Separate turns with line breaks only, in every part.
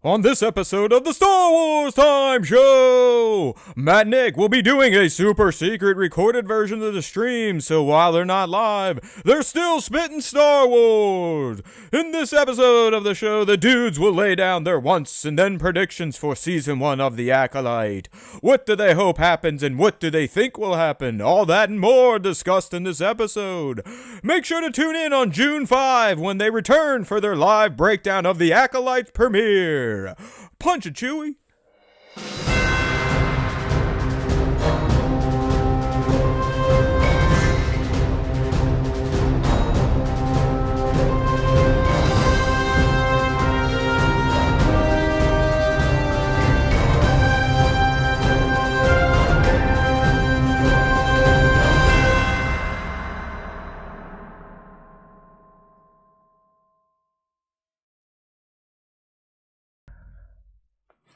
On this episode of the Star Wars Time Show, Matt and Nick will be doing a super secret recorded version of the stream, so while they're not live, they're still spitting Star Wars. In this episode of the show, the dudes will lay down their wants and then predictions for Season 1 of The Acolyte. What do they hope happens and what do they think will happen? All that and more discussed in this episode. Make sure to tune in on June 5 when they return for their live breakdown of The Acolyte premiere. Punch it, Chewie.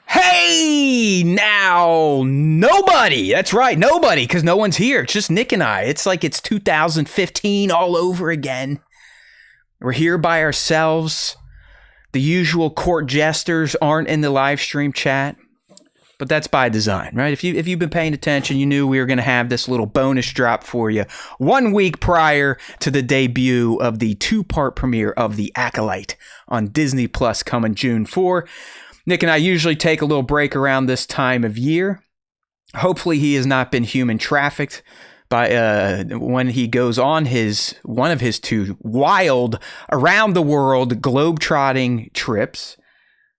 Hey, now, nobody. That's right, nobody, because no one's here. It's just Nick and I. It's like it's 2015 all over again. We're here by ourselves. The usual court jesters aren't in the live stream chat, but that's by design, right? If you've been paying attention, you knew we were going to have this little bonus drop for you 1 week prior to the debut of the two-part premiere of The Acolyte on Disney Plus coming June 4. Nick and I usually take a little break around this time of year. Hopefully he has not been human trafficked by when he goes on one of his two wild around the world globe-trotting trips.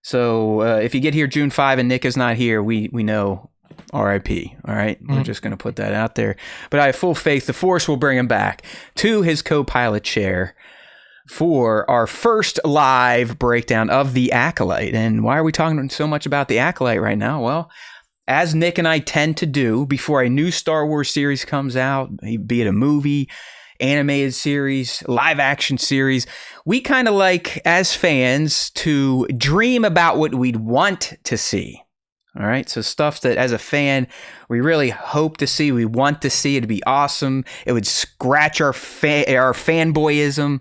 So if you get here June 5 and Nick is not here, we know RIP, all right? We're just going to put that out there. But I have full faith the Force will bring him back to his co-pilot chair for our first live breakdown of The Acolyte. And why are we talking so much about The Acolyte right now? Well, as Nick and I tend to do before a new Star Wars series comes out, be it a movie, animated series, live action series, we kind of like, as fans, to dream about what we'd want to see. All right, so stuff that as a fan, we really hope to see, we want to see. It'd be awesome. It would scratch our fanboyism.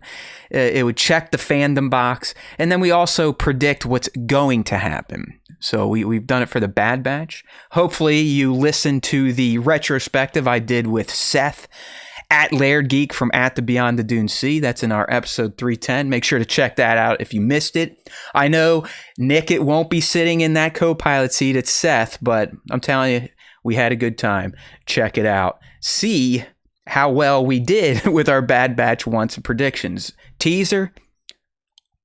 It would check the fandom box. And then we also predict what's going to happen. So we've done it for the Bad Batch. Hopefully you listened to the retrospective I did with Seth at Laird Geek from At the Beyond the Dune Sea. That's in our episode 310. Make sure to check that out if you missed it. I know, Nick, it won't be sitting in that co-pilot seat. It's Seth, but I'm telling you, we had a good time. Check it out. See how well we did with our Bad Batch wants and predictions. Teaser,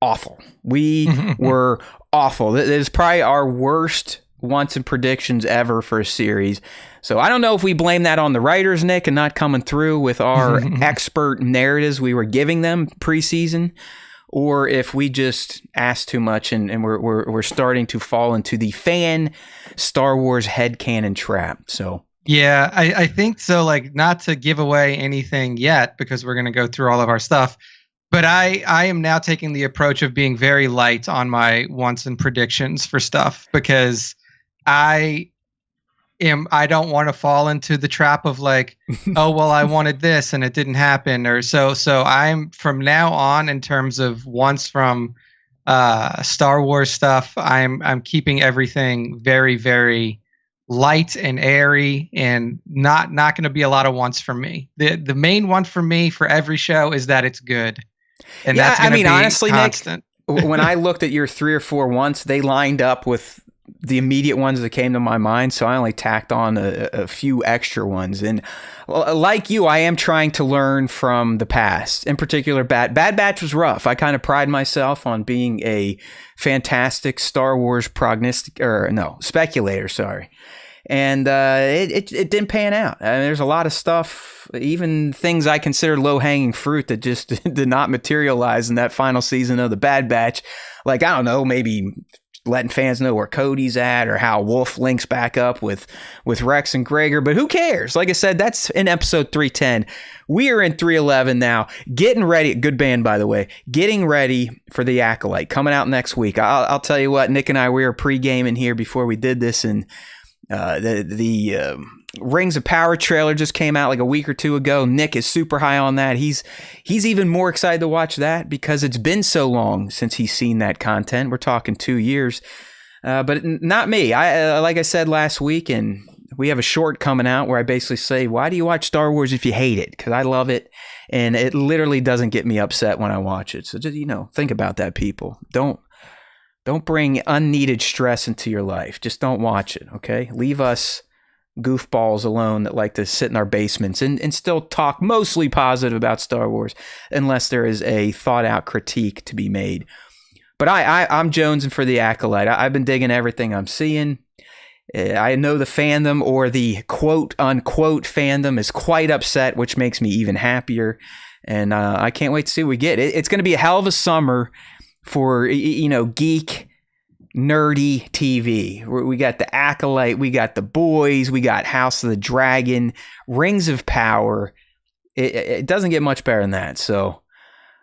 awful. We were awful. This is probably our worst wants and predictions ever for a series. So I don't know if we blame that on the writers, Nick, and not coming through with our expert narratives we were giving them preseason, or if we just asked too much and we're starting to fall into the fan Star Wars headcanon trap. So
yeah, I think so. Like, not to give away anything yet because we're going to go through all of our stuff, but I am now taking the approach of being very light on my wants and predictions for stuff because I don't want to fall into the trap of like, oh, well, I wanted this and it didn't happen, or so I'm from now on, in terms of wants from Star Wars stuff, I'm keeping everything very, very light and airy, and not going to be a lot of wants from me. The main one for me for every show is that it's good. And
yeah,
that's going to be
honestly,
constant.
Nick, when I looked at your 3 or 4 wants, they lined up with the immediate ones that came to my mind, so I only tacked on a few extra ones. And like you, I am trying to learn from the past. In particular, Bad Batch was rough. I kind of pride myself on being a fantastic Star Wars speculator, sorry. And it didn't pan out. I mean, there's a lot of stuff, even things I consider low-hanging fruit, that just did not materialize in that final season of the Bad Batch. Like, I don't know, maybe letting fans know where Cody's at, or how Wolf links back up with Rex and Gregor, but who cares? Like I said, that's in episode 310. We are in 311 now, getting ready. Good band, by the way. Getting ready for The Acolyte, coming out next week. I'll tell you what, Nick and I, we were pre-gaming here before we did this, and the Rings of Power trailer just came out like a week or two ago. Nick is super high on that. He's even more excited to watch that because it's been so long since he's seen that content. We're talking 2 years. But not me. Like I said last week, and we have a short coming out where I basically say, why do you watch Star Wars if you hate it? Because I love it, and it literally doesn't get me upset when I watch it. So just, think about that, people. Don't bring unneeded stress into your life. Just don't watch it, okay? Leave us goofballs alone that like to sit in our basements and still talk mostly positive about Star Wars unless there is a thought-out critique to be made. But I'm jonesing for the Acolyte. I've been digging everything I'm seeing. I know the fandom, or the quote-unquote fandom, is quite upset, which makes me even happier. And I can't wait to see what we get. It's going to be a hell of a summer for, geek, nerdy TV. We got the Acolyte, we got the Boys, we got House of the Dragon, Rings of Power. It doesn't get much better than that. So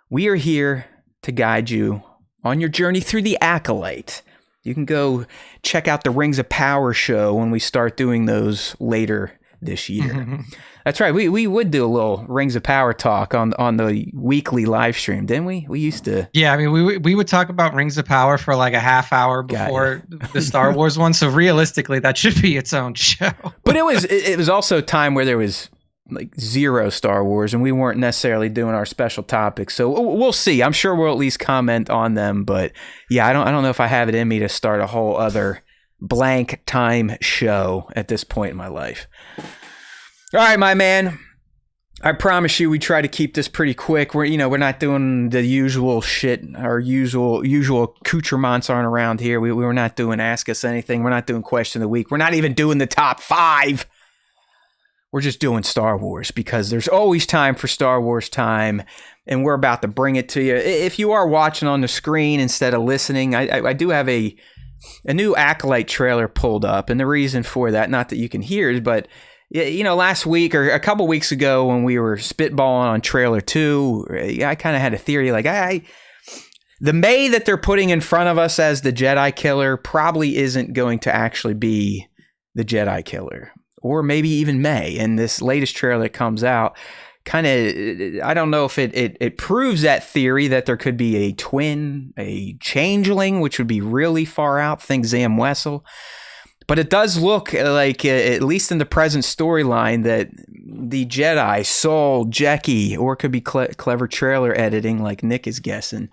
we are here to guide you on your journey through the Acolyte. You can go check out the Rings of Power show when we start doing those later this year. That's right. We would do a little Rings of Power talk on the weekly live stream, didn't we? We used to.
Yeah, I mean, we would talk about Rings of Power for like a half hour before the Star Wars one. So realistically, that should be its own show.
But it was also a time where there was like zero Star Wars, and we weren't necessarily doing our special topics. So we'll see. I'm sure we'll at least comment on them. But yeah, I don't know if I have it in me to start a whole other blank time show at this point in my life. All right, my man. I promise you, we try to keep this pretty quick. We're not doing the usual shit. Our usual accoutrements aren't around here. We're not doing Ask Us Anything. We're not doing Question of the Week. We're not even doing the top 5. We're just doing Star Wars because there's always time for Star Wars time, and we're about to bring it to you. If you are watching on the screen instead of listening, I do have a new Acolyte trailer pulled up, and the reason for that, not that you can hear it, but last week or a couple weeks ago when we were spitballing on trailer 2, I kind of had a theory like the May that they're putting in front of us as the Jedi killer probably isn't going to actually be the Jedi killer, or maybe even May. And this latest trailer that comes out kind of, I don't know if it proves that theory that there could be a twin, a changeling, which would be really far out. Think Zam Wessel. But it does look like, at least in the present storyline, that the Jedi, Sol, Jecki, or it could be clever trailer editing like Nick is guessing,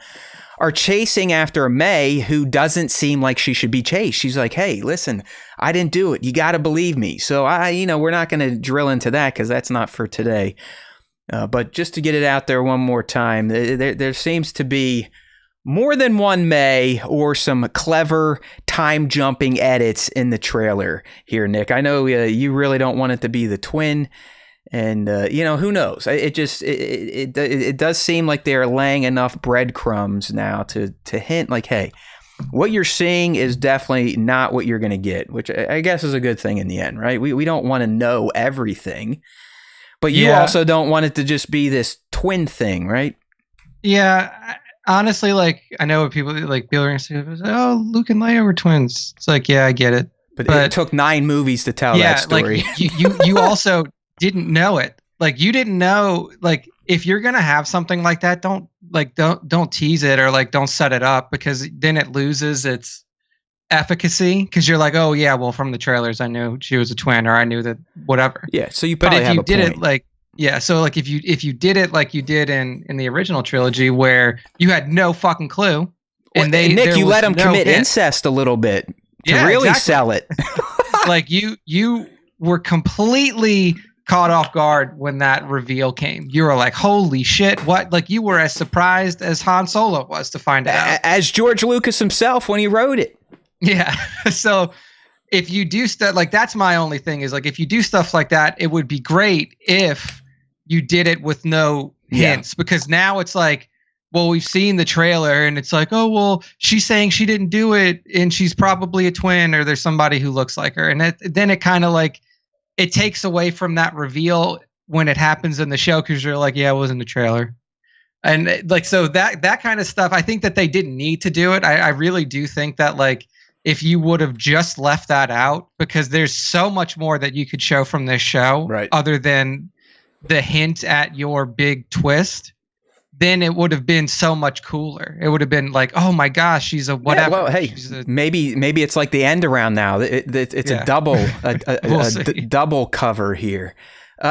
are chasing after a May who doesn't seem like she should be chased. She's like, hey, listen, I didn't do it. You got to believe me. So, we're not going to drill into that because that's not for today. But just to get it out there one more time, there seems to be more than one May or some clever time-jumping edits in the trailer here, Nick. I know you really don't want it to be the twin, and, who knows? It does seem like they're laying enough breadcrumbs now to hint like, hey, what you're seeing is definitely not what you're going to get, which I guess is a good thing in the end, right? We don't want to know everything, but you also don't want it to just be this twin thing, right?
Yeah, honestly, like, I know what people are going to say, oh, Luke and Leia were twins. It's like, yeah, I get it.
But it took 9 movies to tell that story.
Like, you also didn't know it. Like, you didn't know, like, if you're going to have something like that, don't tease it, or like, don't set it up, because then it loses its efficacy. Because you're like, oh yeah, well, from the trailers, I knew she was a twin, or I knew that, whatever.
Yeah. So you probably have a point. But if you did it like, yeah, so like if you did it like you did in the original trilogy, where you had no fucking clue, and Nick, you let them commit incest a little bit to really sell it.
Like you were completely caught off guard when that reveal came. You were like, holy shit, what? Like, you were as surprised as Han Solo was to find out.
As George Lucas himself when he wrote it.
Yeah. So if you do stuff like, that's my only thing is, like, if you do stuff like that, it would be great if you did it with no hints, because now it's like, well, we've seen the trailer and it's like, oh, well, she's saying she didn't do it and she's probably a twin, or there's somebody who looks like her. And then it kind of like, it takes away from that reveal when it happens in the show, because you're like, yeah, it was in the trailer. And like, so that kind of stuff, I think that they didn't need to do it. I really do think that, like, if you would have just left that out, because there's so much more that you could show from this show,
Right.
other than the hint at your big twist. Then it would have been so much cooler. It would have been like, oh my gosh, she's a whatever.
Yeah, well, hey, maybe it's like the end around now. It's a double double cover here.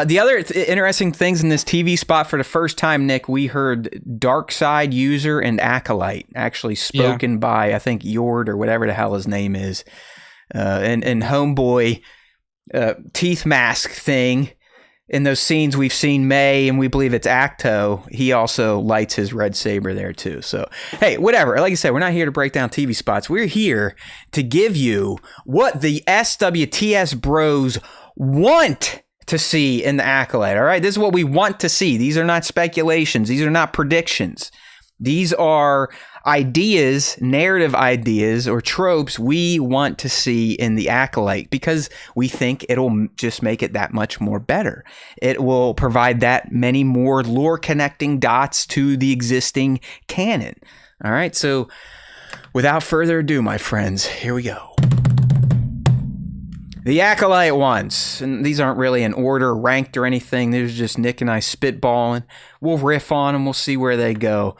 The other interesting things in this TV spot, for the first time, Nick, we heard Dark Side User and Acolyte actually spoken by, I think, Yord or whatever the hell his name is, and Homeboy teeth mask thing. In those scenes, we've seen May, and we believe it's Acto. He also lights his red saber there too. So, hey, whatever. Like I said, we're not here to break down TV spots. We're here to give you what the SWTS bros want to see in the Acolyte. All right, this is what we want to see. These are not speculations. These are not predictions. These are ideas, narrative ideas, or tropes we want to see in the Acolyte, because we think it'll just make it that much more better. It will provide that many more lore connecting dots to the existing canon. All right, so without further ado, my friends, here we go. The Acolyte WANTS, and these aren't really in order, ranked or anything. There's just Nick and I spitballing. We'll riff on them. We'll see where they go.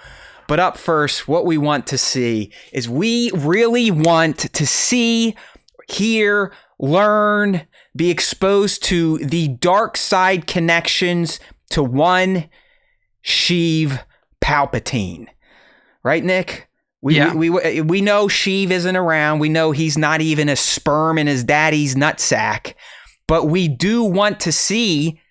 But up first, what we want to see is we really want to see, hear, learn, be exposed to the dark side connections to one Sheev Palpatine. Right, Nick? We know Sheev isn't around. We know he's not even a sperm in his daddy's nutsack. But we do want to see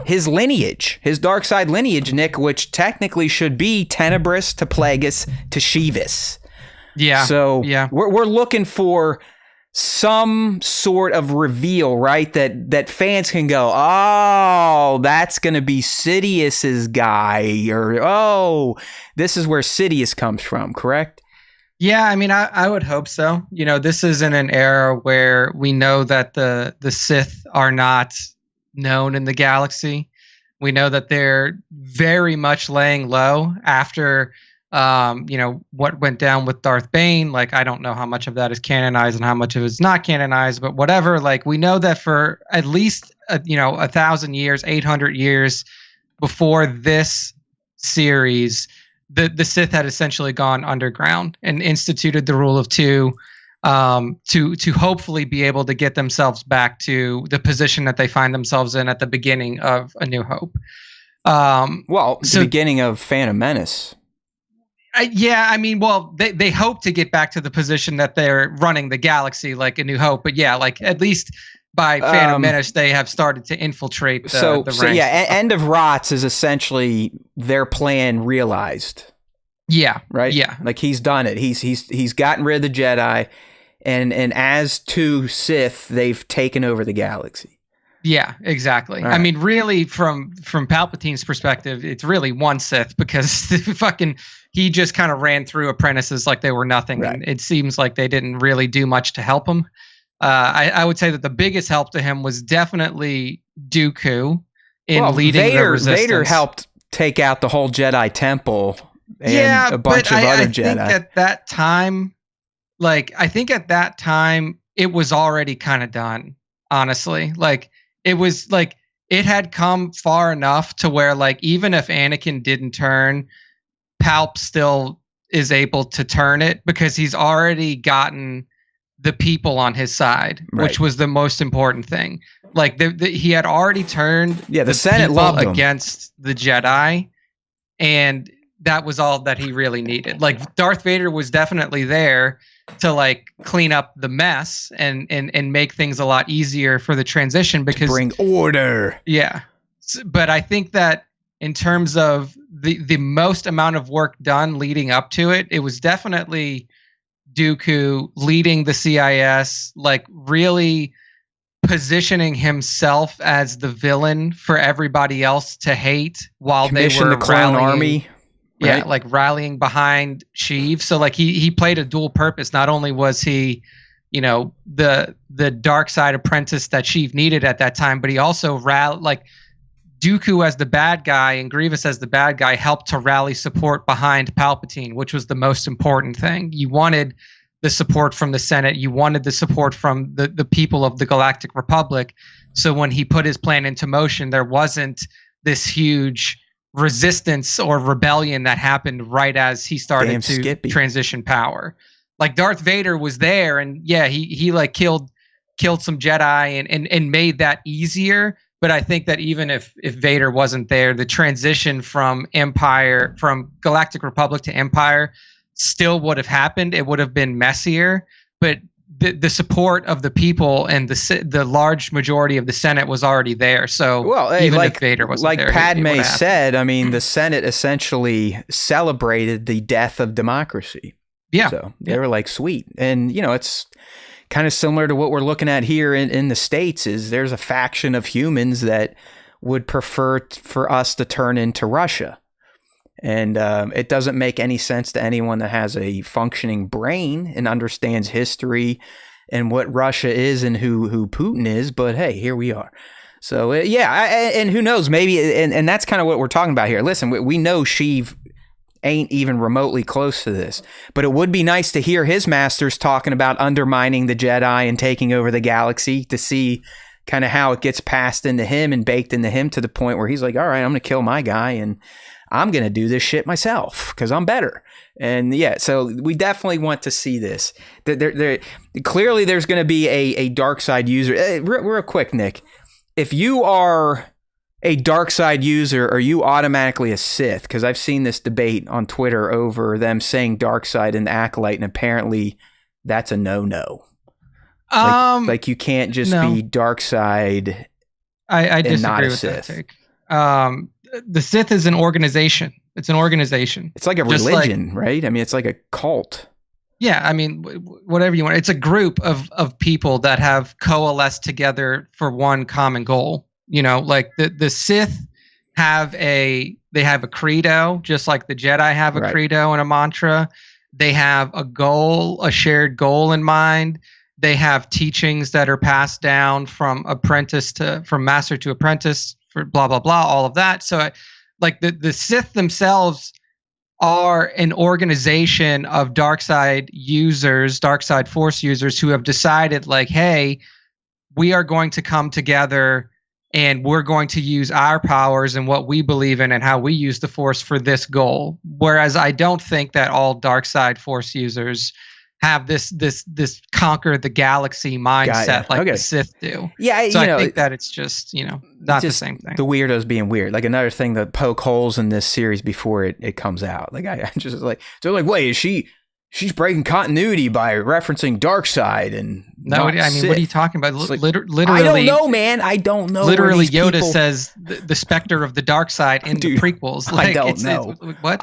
his lineage, his dark side lineage, Nick, which technically should be Tenebris to Plagueis to Sheevis.
Yeah.
So we're looking for some sort of reveal, right? That fans can go, oh, that's going to be Sidious's guy, or oh, this is where Sidious comes from, correct?
Yeah, I mean, I would hope so. You know, this is in an era where we know that the Sith are not known in the galaxy. We know that they're very much laying low after what went down with Darth Bane. Like, I don't know how much of that is canonized and how much of it is not canonized, but whatever. Like, we know that for at least 1,000 years, 800 years before this series, the Sith had essentially gone underground and instituted the rule of two, to hopefully be able to get themselves back to the position that they find themselves in at the beginning of A New Hope.
The beginning of Phantom Menace.
They hope to get back to the position that they're running the galaxy like A New Hope, but yeah, like at least by Phantom Menace they have started to infiltrate the ranks.
End of Rots is essentially their plan realized.
Yeah.
Right?
Yeah.
Like, he's done it. He's gotten rid of the Jedi, and as two Sith, they've taken over the galaxy. Yeah,
exactly.
Right.
I mean, really, from Palpatine's perspective, it's really one Sith, because he just kind of ran through apprentices like they were nothing, right. And it seems like they didn't really do much to help him. I would say that the biggest help to him was definitely Dooku in leading the Resistance.
Vader helped take out the whole Jedi Temple and a bunch of other Jedi.
Think at that time, it was already kind of done, honestly. Like, it was like it had come far enough to where, like, even if Anakin didn't turn, Palp still is able to turn it, because he's already gotten the people on his side, right, which was the most important thing. Like, he had already turned
the Senate loved him
against the Jedi, and that was all that he really needed. Like, Darth Vader was definitely there to, like, clean up the mess and make things a lot easier for the transition, because
bring order.
Yeah. But I think that in terms of the most amount of work done leading up to it, it was definitely Dooku leading the CIS, like, really positioning himself as the villain for everybody else to hate while they were
the clone army.
Yeah,
right?
Like rallying behind Sheev. So, like, he played a dual purpose. Not only was he, the dark side apprentice that Sheev needed at that time, but he also Dooku as the bad guy and Grievous as the bad guy helped to rally support behind Palpatine, which was the most important thing. You wanted the support from the Senate. You wanted the support from the people of the Galactic Republic. So when he put his plan into motion, there wasn't this huge resistance or rebellion that happened right as he started to transition power. Like Darth Vader was there, and yeah, he like killed some Jedi and made that easier. But I think that even if Vader wasn't there, the transition from Galactic Republic to Empire still would have happened. It would have been messier, but the support of the people and the large majority of the Senate was already there. So even if Vader wasn't there,
Padme said, I mean, the Senate essentially celebrated the death of democracy.
Yeah.
So they were like, sweet. And, you know, it's kind of similar to what we're looking at here in the States is there's a faction of humans that would prefer for us to turn into Russia. And it doesn't make any sense to anyone that has a functioning brain and understands history and what Russia is and who Putin is. But hey, here we are. So and who knows, maybe, and that's kind of what we're talking about here. Listen, we know Sheev ain't even remotely close to this, but it would be nice to hear his masters talking about undermining the Jedi and taking over the galaxy to see kind of how it gets passed into him and baked into him to the point where he's like, all right, I'm going to kill my guy and I'm going to do this shit myself because I'm better. And yeah, so we definitely want to see this. Clearly there's going to be a dark side user. Real quick, Nick, if you are a dark side user, are you automatically a Sith? Because I've seen this debate on Twitter over them saying dark side and Acolyte, and apparently that's a no-no. Like you can't just be dark side.
I disagree with that take. The Sith is an organization. It's an organization.
It's like a religion, right? I mean, it's like a cult.
Yeah, I mean, whatever you want. It's a group of people that have coalesced together for one common goal. You know, like the Sith have a credo, just like the Jedi have a credo and a mantra. They have a goal, a shared goal in mind. They have teachings that are passed down from master to apprentice, for blah blah blah, all of that. So, like the Sith themselves are an organization of dark side force users who have decided, like, hey, we are going to come together and we're going to use our powers and what we believe in and how we use the Force for this goal. Whereas I don't think that all dark side Force users have this conquer the galaxy mindset like the Sith do.
Yeah,
so I think that it's just, not the same thing.
The weirdos being weird. Like another thing that poke holes in this series before it comes out. Like I just like, they're like, wait, is she's breaking continuity by referencing Darkseid and
no, I mean,
Sith.
What are you talking about?
Like,
literally,
I don't know, man. I don't know.
Literally, Yoda says the specter of the dark side in the prequels. Like,
I don't know.
What?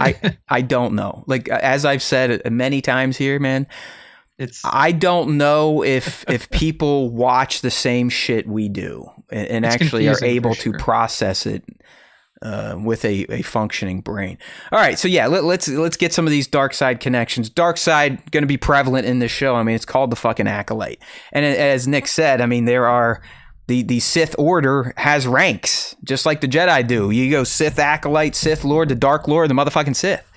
I don't know. Like, as I've said many times here, man, I don't know if people watch the same shit we do and actually are able to process it with a functioning brain. All right, so yeah, let's get some of these dark side connections. Dark side going to be prevalent in this show. I mean, it's called the fucking Acolyte, and as Nick said, I mean, there are the Sith Order has ranks, just like the Jedi do. You go Sith Acolyte, Sith Lord, the Dark Lord, the motherfucking Sith.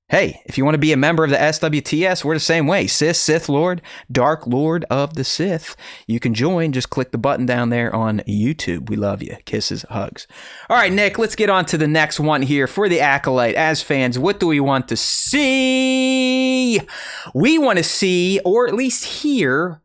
Hey, if you want to be a member of the SWTS, we're the same way. Sith Lord, Dark Lord of the Sith. You can join. Just click the button down there on YouTube. We love you. Kisses, hugs. All right, Nick, let's get on to the next one here for the Acolyte. As fans, what do we want to see? We want to see, or at least hear,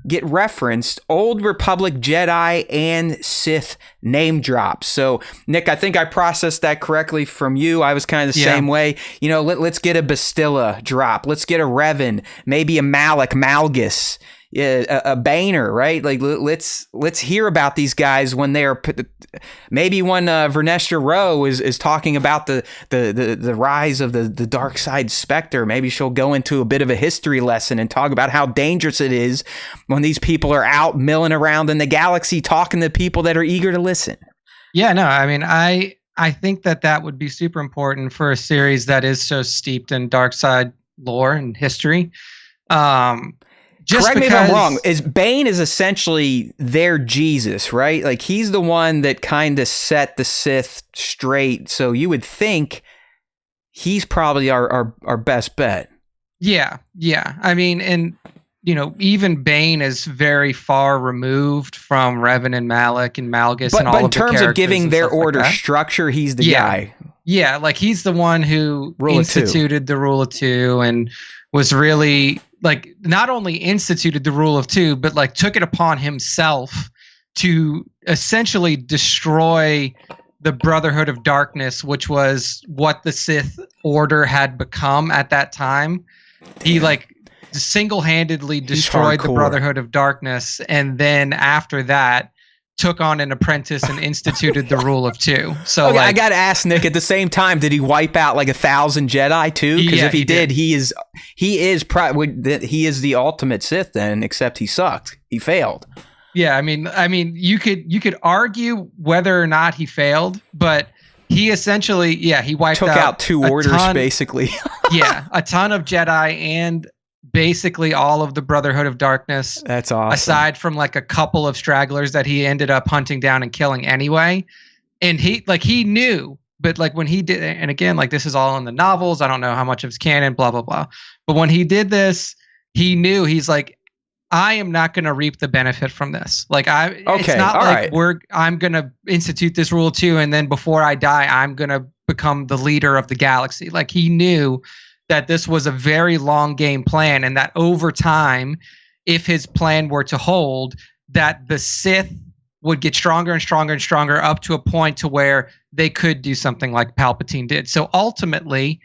get referenced Old Republic Jedi and Sith name drops. So, Nick, I think I processed that correctly from you. I was kind of the same way. Let's get a Bastilla drop. Let's get a Revan, maybe a Malgus, a Boehner, right? Like, let's hear about these guys when they're maybe when Vernestra Rowe is talking about the rise of the dark side specter. Maybe she'll go into a bit of a history lesson and talk about how dangerous it is when these people are out milling around in the galaxy talking to people that are eager to listen. Yeah, no, I mean, I think that would be super important for a series that is so steeped in dark side lore and history. Correct me if I'm wrong. Bane is essentially their Jesus, right? Like, he's the one that kind of set the Sith straight. So you would think he's probably our best bet.
Yeah, yeah. I mean, and even Bane is very far removed from Revan and Malak and Malgus and all
But in
of the
terms of
characters
giving
and
their
stuff like
order
that.
structure, he's the
Yeah.
guy.
Yeah, like he's the one who
Rule of two.
instituted the rule of two and was really like not only instituted the rule of two, but like took it upon himself to essentially destroy the Brotherhood of Darkness, which was what the Sith Order had become at that time. He like single-handedly destroyed the
hardcore.
Brotherhood of Darkness, and then after that took on an apprentice and instituted the rule of two. So
Okay,
like,
I gotta ask Nick. At the same time, did he wipe out like 1,000 Jedi too? Because
Yeah,
if he
he
did,
did.
he is the ultimate Sith. Then, except he sucked. He failed.
yeah, I mean, you could argue whether or not he failed, but he essentially, he wiped
Took out two
a
orders
ton-
basically.
yeah, a ton of Jedi and basically all of the Brotherhood of Darkness.
That's awesome.
Aside from like a couple of stragglers that he ended up hunting down and killing anyway. And he knew, but like when he did, and again, like this is all in the novels. I don't know how much of it's canon, blah, blah, blah. But when he did this, he knew, he's like, I am not going to reap the benefit from this. Like it's not like I'm going to institute this rule too. And then before I die, I'm going to become the leader of the galaxy. Like he knew that this was a very long game plan, and that over time, if his plan were to hold, that the Sith would get stronger and stronger and stronger up to a point to where they could do something like Palpatine did. So ultimately,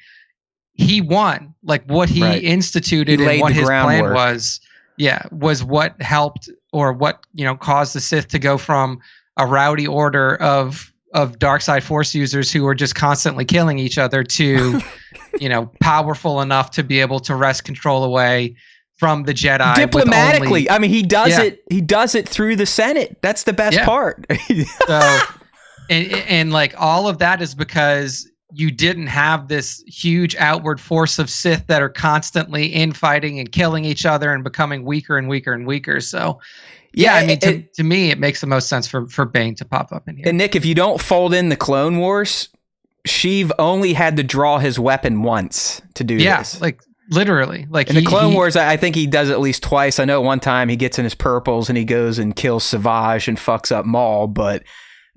he won. Like what he instituted and what his plan was what helped, or what caused the Sith to go from a rowdy order of dark side Force users who were just constantly killing each other to powerful enough to be able to wrest control away from the Jedi
diplomatically. I mean, he does it. He does it through the Senate. That's the best part.
So, and like all of that is because you didn't have this huge outward force of Sith that are constantly infighting and killing each other and becoming weaker and weaker and weaker. So, I mean, to me, it makes the most sense for Bane to pop up in here.
And Nick, if you don't fold in the Clone Wars, Sheev only had to draw his weapon once to do this.
Like literally. Like
in the Clone Wars, I think he does it at least twice. I know one time he gets in his purples and he goes and kills Savage and fucks up Maul, but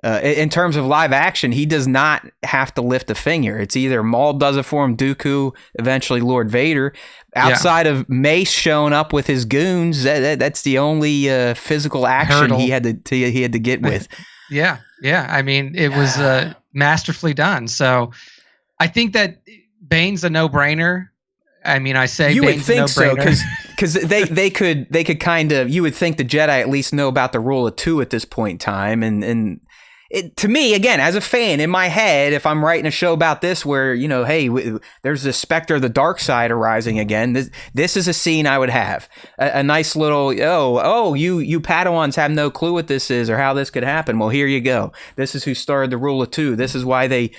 in terms of live action, he does not have to lift a finger. It's either Maul does it for him, Dooku, eventually Lord Vader. Outside of Mace showing up with his goons, that's the only physical action he had to get with.
Yeah. I mean, it was masterfully done. So I think that Bane's a no-brainer. I mean, I say
you
Bane's
would think
a no-brainer.
so, because they could kind of, you would think the Jedi at least know about the rule of two at this point in time, and it, to me, again, as a fan, in my head, if I'm writing a show about this where, hey, there's the specter of the dark side arising again, this is a scene I would have. A nice little, you Padawans have no clue what this is or how this could happen. Well, here you go. This is who started the rule of two. This is why they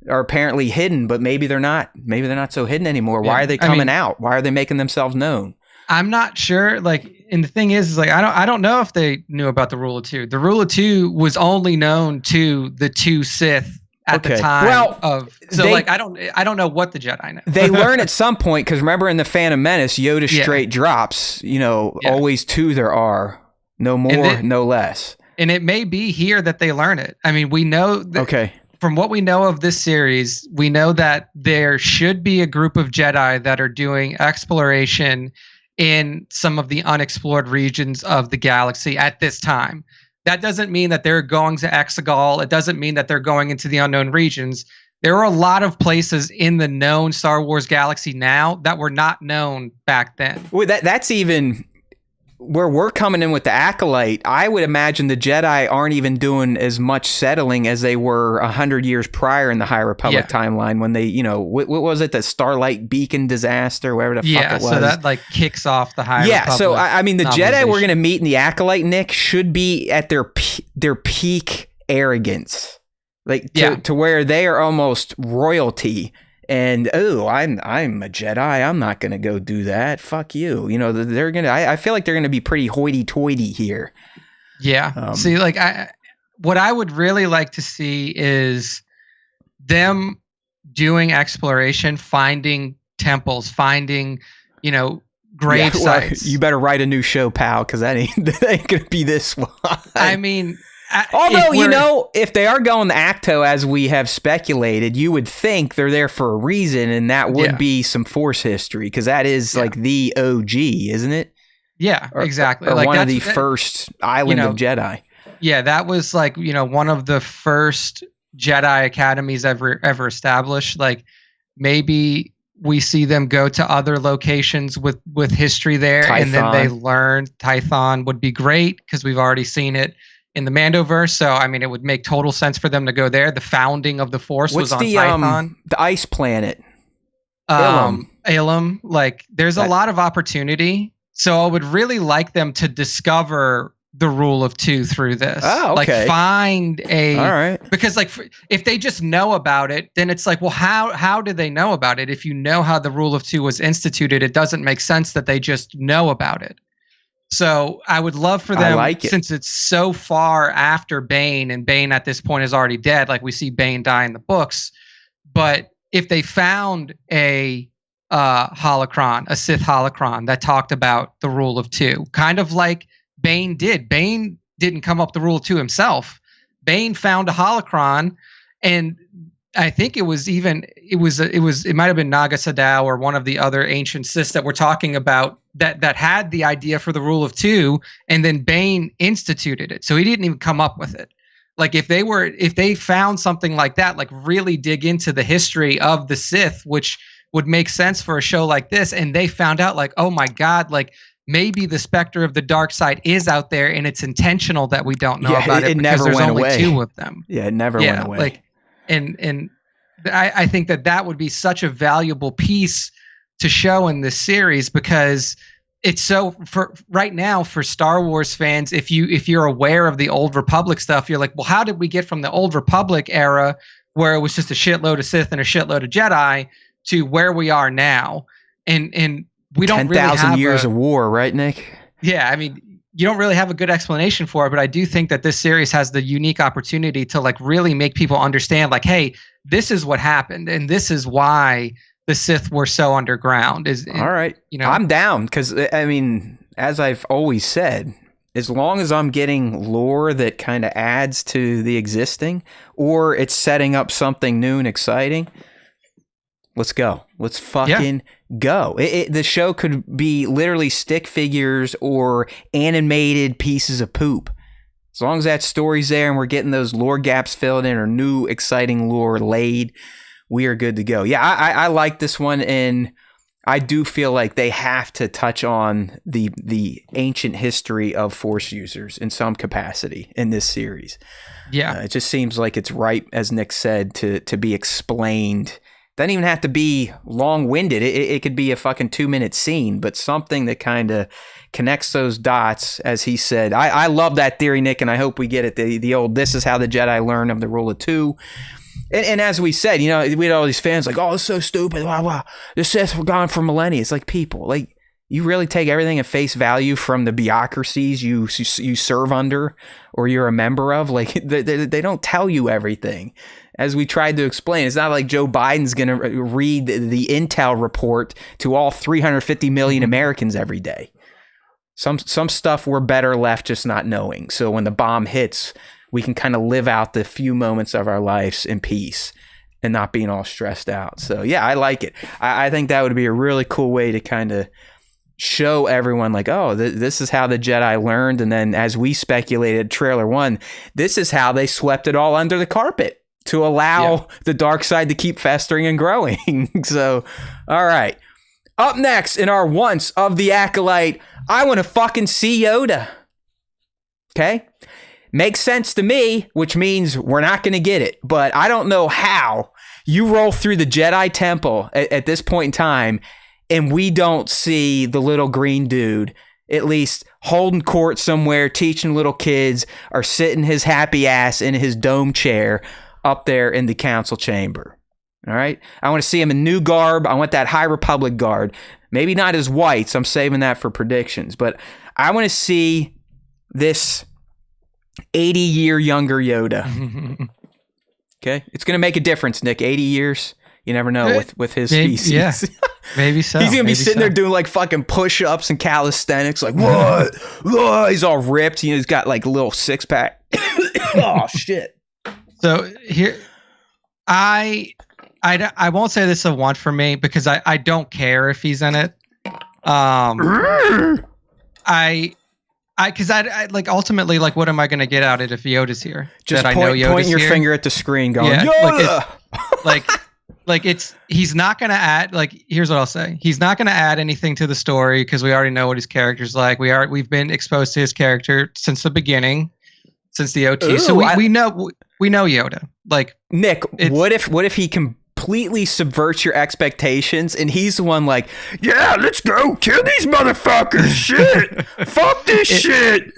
are apparently hidden, but maybe they're not. Maybe they're not so hidden anymore. Why are they coming out? Why are they making themselves known?
I'm not sure. Like, and the thing is like I don't know if they knew about the rule of two. The rule of two was only known to the two Sith at the time. I don't know what the Jedi know.
They learn at some point, because remember in the Phantom Menace, Yoda straight drops. Always two there are, no more, no less. And
it may be here that they learn it. I mean, we know that from what we know of this series, we know that there should be a group of Jedi that are doing exploration in some of the unexplored regions of the galaxy at this time. That doesn't mean that they're going to Exegol. It doesn't mean that they're going into the unknown regions. There are a lot of places in the known Star Wars galaxy now that were not known back then.
Well, that's even where we're coming in with the Acolyte. I would imagine the Jedi aren't even doing as much settling as they were 100 years prior in the High Republic timeline when they, what was it, the Starlight Beacon disaster, whatever the fuck it was.
So that like kicks off the High Republic.
Yeah, so I mean, the Jedi we're going to meet in the Acolyte, Nick, should be at their peak arrogance, like to where they are almost royalty. And I'm a Jedi. I'm not gonna go do that. Fuck you. They're gonna. I feel like they're gonna be pretty hoity-toity here.
Yeah. See, like what I would really like to see is them doing exploration, finding temples, finding grave sites.
You better write a new show, pal, because that ain't gonna be this one.
I mean,
although if they are going to Acto as we have speculated, you would think they're there for a reason, and that would be some Force history, because that is like the OG, isn't it?
Yeah, exactly.
Or
like
one of the first Island of Jedi.
Yeah, that was like one of the first Jedi academies ever established. Like maybe we see them go to other locations with history there,
Tython.
and then they learn. Tython would be great because we've already seen it in the Mandoverse. So I mean, it would make total sense for them to go there. The founding of the Force was on Tython.
The ice planet.
Ilum. Like there's a lot of opportunity. So I would really like them to discover the rule of two through this.
Oh, okay.
Like find a,
all right.
Because like if they just know about it, then it's like, well, how do they know about it? If you know how the rule of two was instituted, it doesn't make sense that they just know about it. So I would love for them, since it's so far after Bane, and Bane at this point is already dead, like we see Bane die in the books, but if they found a holocron, a Sith holocron that talked about the rule of two, kind of like Bane did. Bane didn't come up with the rule of two himself. Bane found a holocron, and I think it might have been Naga Sadow or one of the other ancient Siths that we're talking about that had the idea for the rule of two, and then Bane instituted it. So he didn't even come up with it. Like if they found something like that, like really dig into the history of the Sith, which would make sense for a show like this, and they found out like, oh my God, like maybe the specter of the dark side is out there, and it's intentional that we don't know about it because there's only two of them.
Yeah, it never went away.
Like, and I think that would be such a valuable piece to show in this series, because it's so for right now for Star Wars fans. If you're aware of the Old Republic stuff, you're like, well, how did we get from the Old Republic era where it was just a shitload of Sith and a shitload of Jedi to where we are now? And we don't really have
10,000 years of war, right, Nick?
Yeah, I mean, you don't really have a good explanation for it, but I do think that this series has the unique opportunity to like really make people understand, like, hey, this is what happened, and this is why the Sith were so underground.
All right, I'm down, because I mean, as I've always said, as long as I'm getting lore that kind of adds to the existing, or it's setting up something new and exciting, let's go. Let's fucking go. The show could be literally stick figures or animated pieces of poop. As long as that story's there and we're getting those lore gaps filled in or new exciting lore laid, we are good to go. Yeah, I like this one, and I do feel like they have to touch on the ancient history of Force users in some capacity in this series. Yeah. It just seems like it's ripe, as Nick said, to be explained. Doesn't even have to be long-winded. It could be a fucking 2-minute scene, but something that kind of connects those dots, as he said. I love that theory, Nick, and I hope we get it. The old, this is how the Jedi learn of the rule of two. And as we said, we had all these fans like, oh, it's so stupid. Wow. The Sith were gone for millennia. It's like, people, like, you really take everything at face value from the bureaucracies you serve under or you're a member of. Like, they don't tell you everything. As we tried to explain, it's not like Joe Biden's going to read the intel report to all 350 million Americans every day. Some stuff we're better left just not knowing. So when the bomb hits, we can kind of live out the few moments of our lives in peace and not being all stressed out. So yeah, I like it. I think that would be a really cool way to kind of show everyone like, oh, this is how the Jedi learned. And then as we speculated, trailer 1, this is how they swept it all under the carpet to allow the dark side to keep festering and growing. So, all right. Up next in our Once of the Acolyte, I want to fucking see Yoda. Okay? Makes sense to me, which means we're not going to get it. But I don't know how you roll through the Jedi Temple at this point in time and we don't see the little green dude at least holding court somewhere, teaching little kids, or sitting his happy ass in his dome chair up there in the council chamber. All right? I want to see him in new garb. I want that High Republic guard. Maybe not his whites. I'm saving that for predictions. But I want to see this 80-year younger Yoda. Okay? It's going to make a difference, Nick. 80 years. You never know with his
maybe,
species.
yeah. Maybe so.
He's gonna be
maybe
sitting
so.
there doing like fucking push-ups and calisthenics, like what? He's all ripped. He's got like a little six pack. Oh shit!
So here, I won't say this is a want for me because I don't care if he's in it. Because I like ultimately like what am I gonna get out of it if Yoda's here?
Just
that I know Yoda's
point your
here?
finger at the screen, going
Yeah,
Yoda.
like he's not gonna add like here's what I'll say. He's not gonna add anything to the story because we already know what his character's like. We've been exposed to his character since the beginning, since the OT. So we know Yoda. Like
Nick, what if he completely subverts your expectations and he's the one like, yeah, let's go kill these motherfuckers. Shit. Fuck this shit.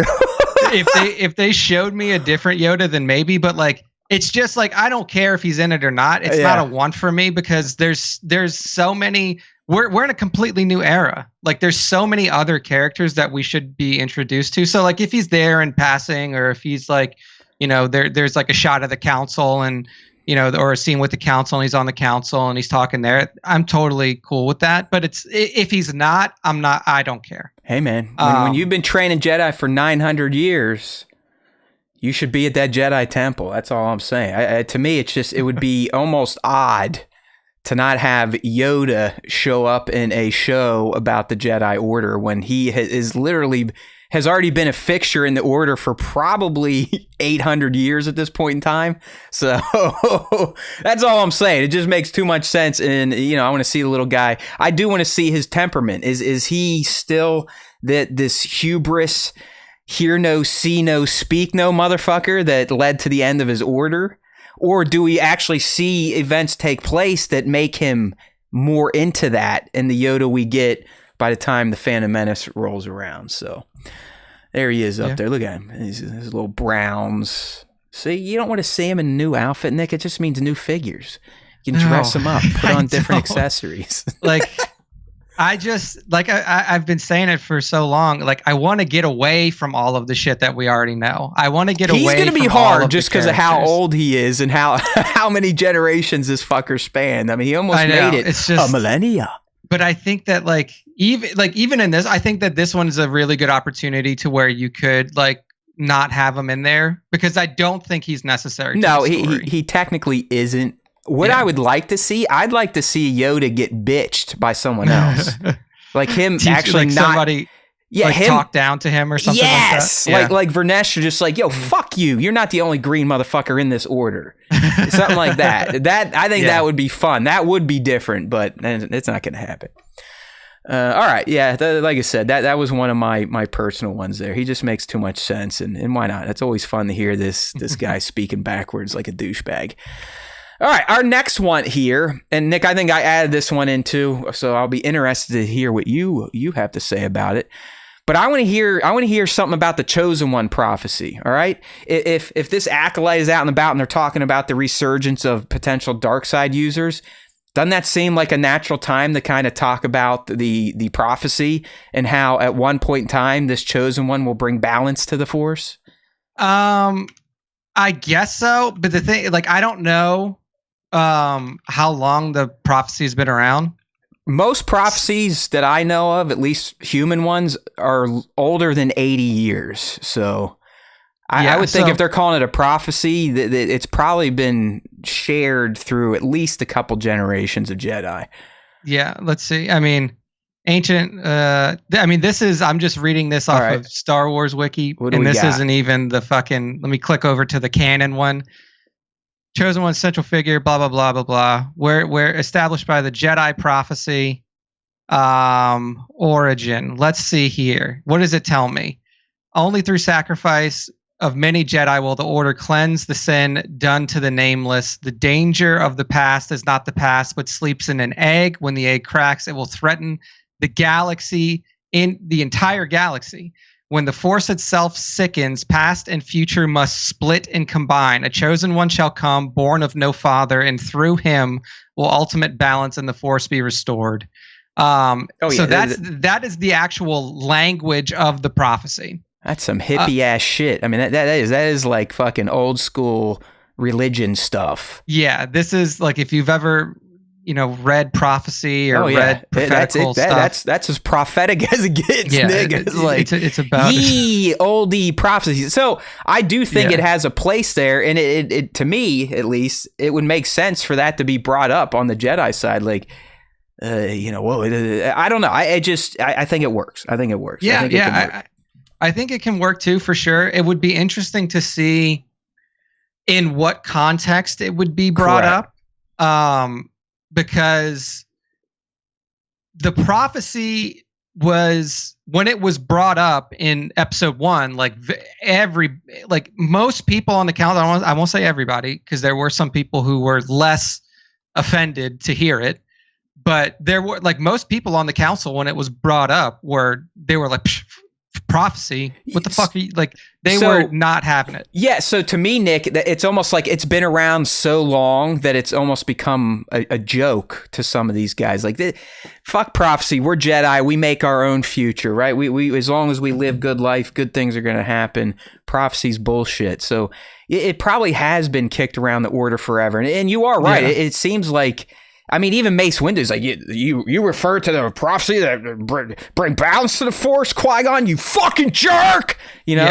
if they showed me a different Yoda, then maybe, but like it's just like I don't care if he's in it or not. It's not a want for me because there's so many. We're in a completely new era. Like there's so many other characters that we should be introduced to. So like if he's there in passing, or if he's like, there's like a shot of the council and or a scene with the council and he's on the council and he's talking there, I'm totally cool with that. But if he's not, I don't care.
Hey man, when you've been training Jedi for 900 years. You should be at that Jedi temple. That's all I'm saying. To me, it would be almost odd to not have Yoda show up in a show about the Jedi Order when he has already been a fixture in the Order for probably 800 years at this point in time. So that's all I'm saying. It just makes too much sense. And, I want to see the little guy. I do want to see his temperament. Is he still this hubris, hear no, see no, speak no motherfucker that led to the end of his order? Or do we actually see events take place that make him more into that in the Yoda we get by the time the Phantom Menace rolls around? So there he is up there. Look at him. His little browns. See, you don't want to see him in a new outfit, Nick. It just means new figures. You can dress him up, put on different accessories.
Like... I just like I've been saying it for so long. Like I want to get away from all of the shit that we already know. I want to get away. He's going to be hard
just because of how old he is and how many generations this fucker spanned. I mean, he almost made it it's just, a millennia.
But I think that even in this, I think that this one is a really good opportunity to where you could like not have him in there because I don't think he's necessary.
No, he technically isn't. What I would like to see, I'd like to see Yoda get bitched by someone else. Like him actually
like
not...
somebody talk down to him or something
yes!
like that.
Like Vernesh just like, yo, fuck you. You're not the only green motherfucker in this order. Something like that. I think that would be fun. That would be different, but it's not going to happen. All right. Yeah. Like I said, that was one of my personal ones there. He just makes too much sense. And why not? It's always fun to hear this guy speaking backwards like a douchebag. All right, our next one here, and Nick, I think I added this one in too, so I'll be interested to hear what you have to say about it. But I want to hear something about the Chosen One prophecy. All right, if this acolyte is out and about and they're talking about the resurgence of potential dark side users, doesn't that seem like a natural time to kind of talk about the prophecy and how at one point in time this Chosen One will bring balance to the Force?
I guess so, but the thing, like, I don't know. How long the prophecy has been around?
Most prophecies that I know of, at least human ones, are older than 80 years. So I would think if they're calling it a prophecy, that it's probably been shared through at least a couple generations of Jedi. Yeah,
let's see. I mean, ancient. I'm just reading this off of Star Wars Wiki, and this isn't even the fucking. Let me click over to the canon one. Chosen One central figure, blah blah blah blah blah. We're established by the Jedi prophecy origin. Let's see here. What does it tell me? Only through sacrifice of many Jedi will the Order cleanse the sin done to the nameless. The danger of the past is not the past, but sleeps in an egg. When the egg cracks, it will threaten the galaxy, in the entire galaxy. When the Force itself sickens, past and future must split and combine. A Chosen One shall come, born of no father, and through him will ultimate balance in the Force be restored. So that is the actual language of the prophecy.
That's some hippie ass shit. I mean, that is like fucking old school religion stuff.
Yeah, this is like if you've ever read prophecy or read prophetical stuff.
That's as prophetic as it gets.
Yeah,
Nick. It's like
it's about
ye oldie prophecies. So I do think it has a place there, and it to me at least it would make sense for that to be brought up on the Jedi side. Like, I don't know. I think it works. I think it works.
Yeah, I think it can work too, for sure. It would be interesting to see in what context it would be brought up. Because the prophecy was, when it was brought up in episode 1, like most people on the council, I won't say everybody, because there were some people who were less offended to hear it, but there were like most people on the council when it was brought up they were like, prophecy, what the fuck are you, like they were not having it.
Yeah, so to me, Nick, it's almost like it's been around so long that it's almost become a joke to some of these guys. Like, fuck prophecy, we're Jedi, we make our own future, right? We as long as we live good life, good things are going to happen. Prophecy's bullshit. So it probably has been kicked around the order forever. And you are right. Yeah. It seems like, I mean, even Mace Windu's like, you refer to the prophecy that bring balance to the Force, Qui-Gon, you fucking jerk!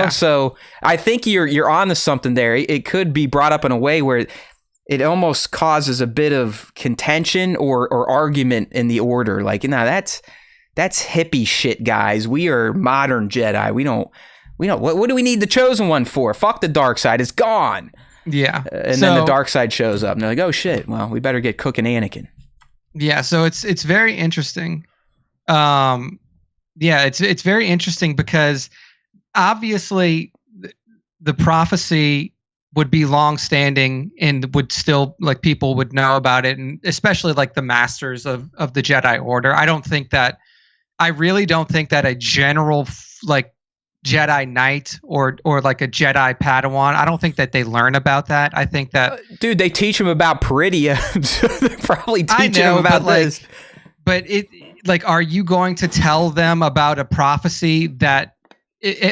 So I think you're onto something there. It could be brought up in a way where it almost causes a bit of contention or argument in the order. Like, that's hippie shit, guys. We are modern Jedi. We don't. What do we need the Chosen One for? Fuck the dark side. It's gone.
Yeah.
And then the dark side shows up and they're like, oh shit, well, we better get cooking Anakin.
Yeah, so it's very interesting. It's very interesting because obviously the prophecy would be long-standing and would still, like, people would know about it, and especially like the masters of the Jedi Order. I really don't think that a general like Jedi Knight or like a Jedi Padawan, I don't think that they learn about that. I think that
dude, they teach them about Peridia. They probably teach them about this.
But are you going to tell them about a prophecy that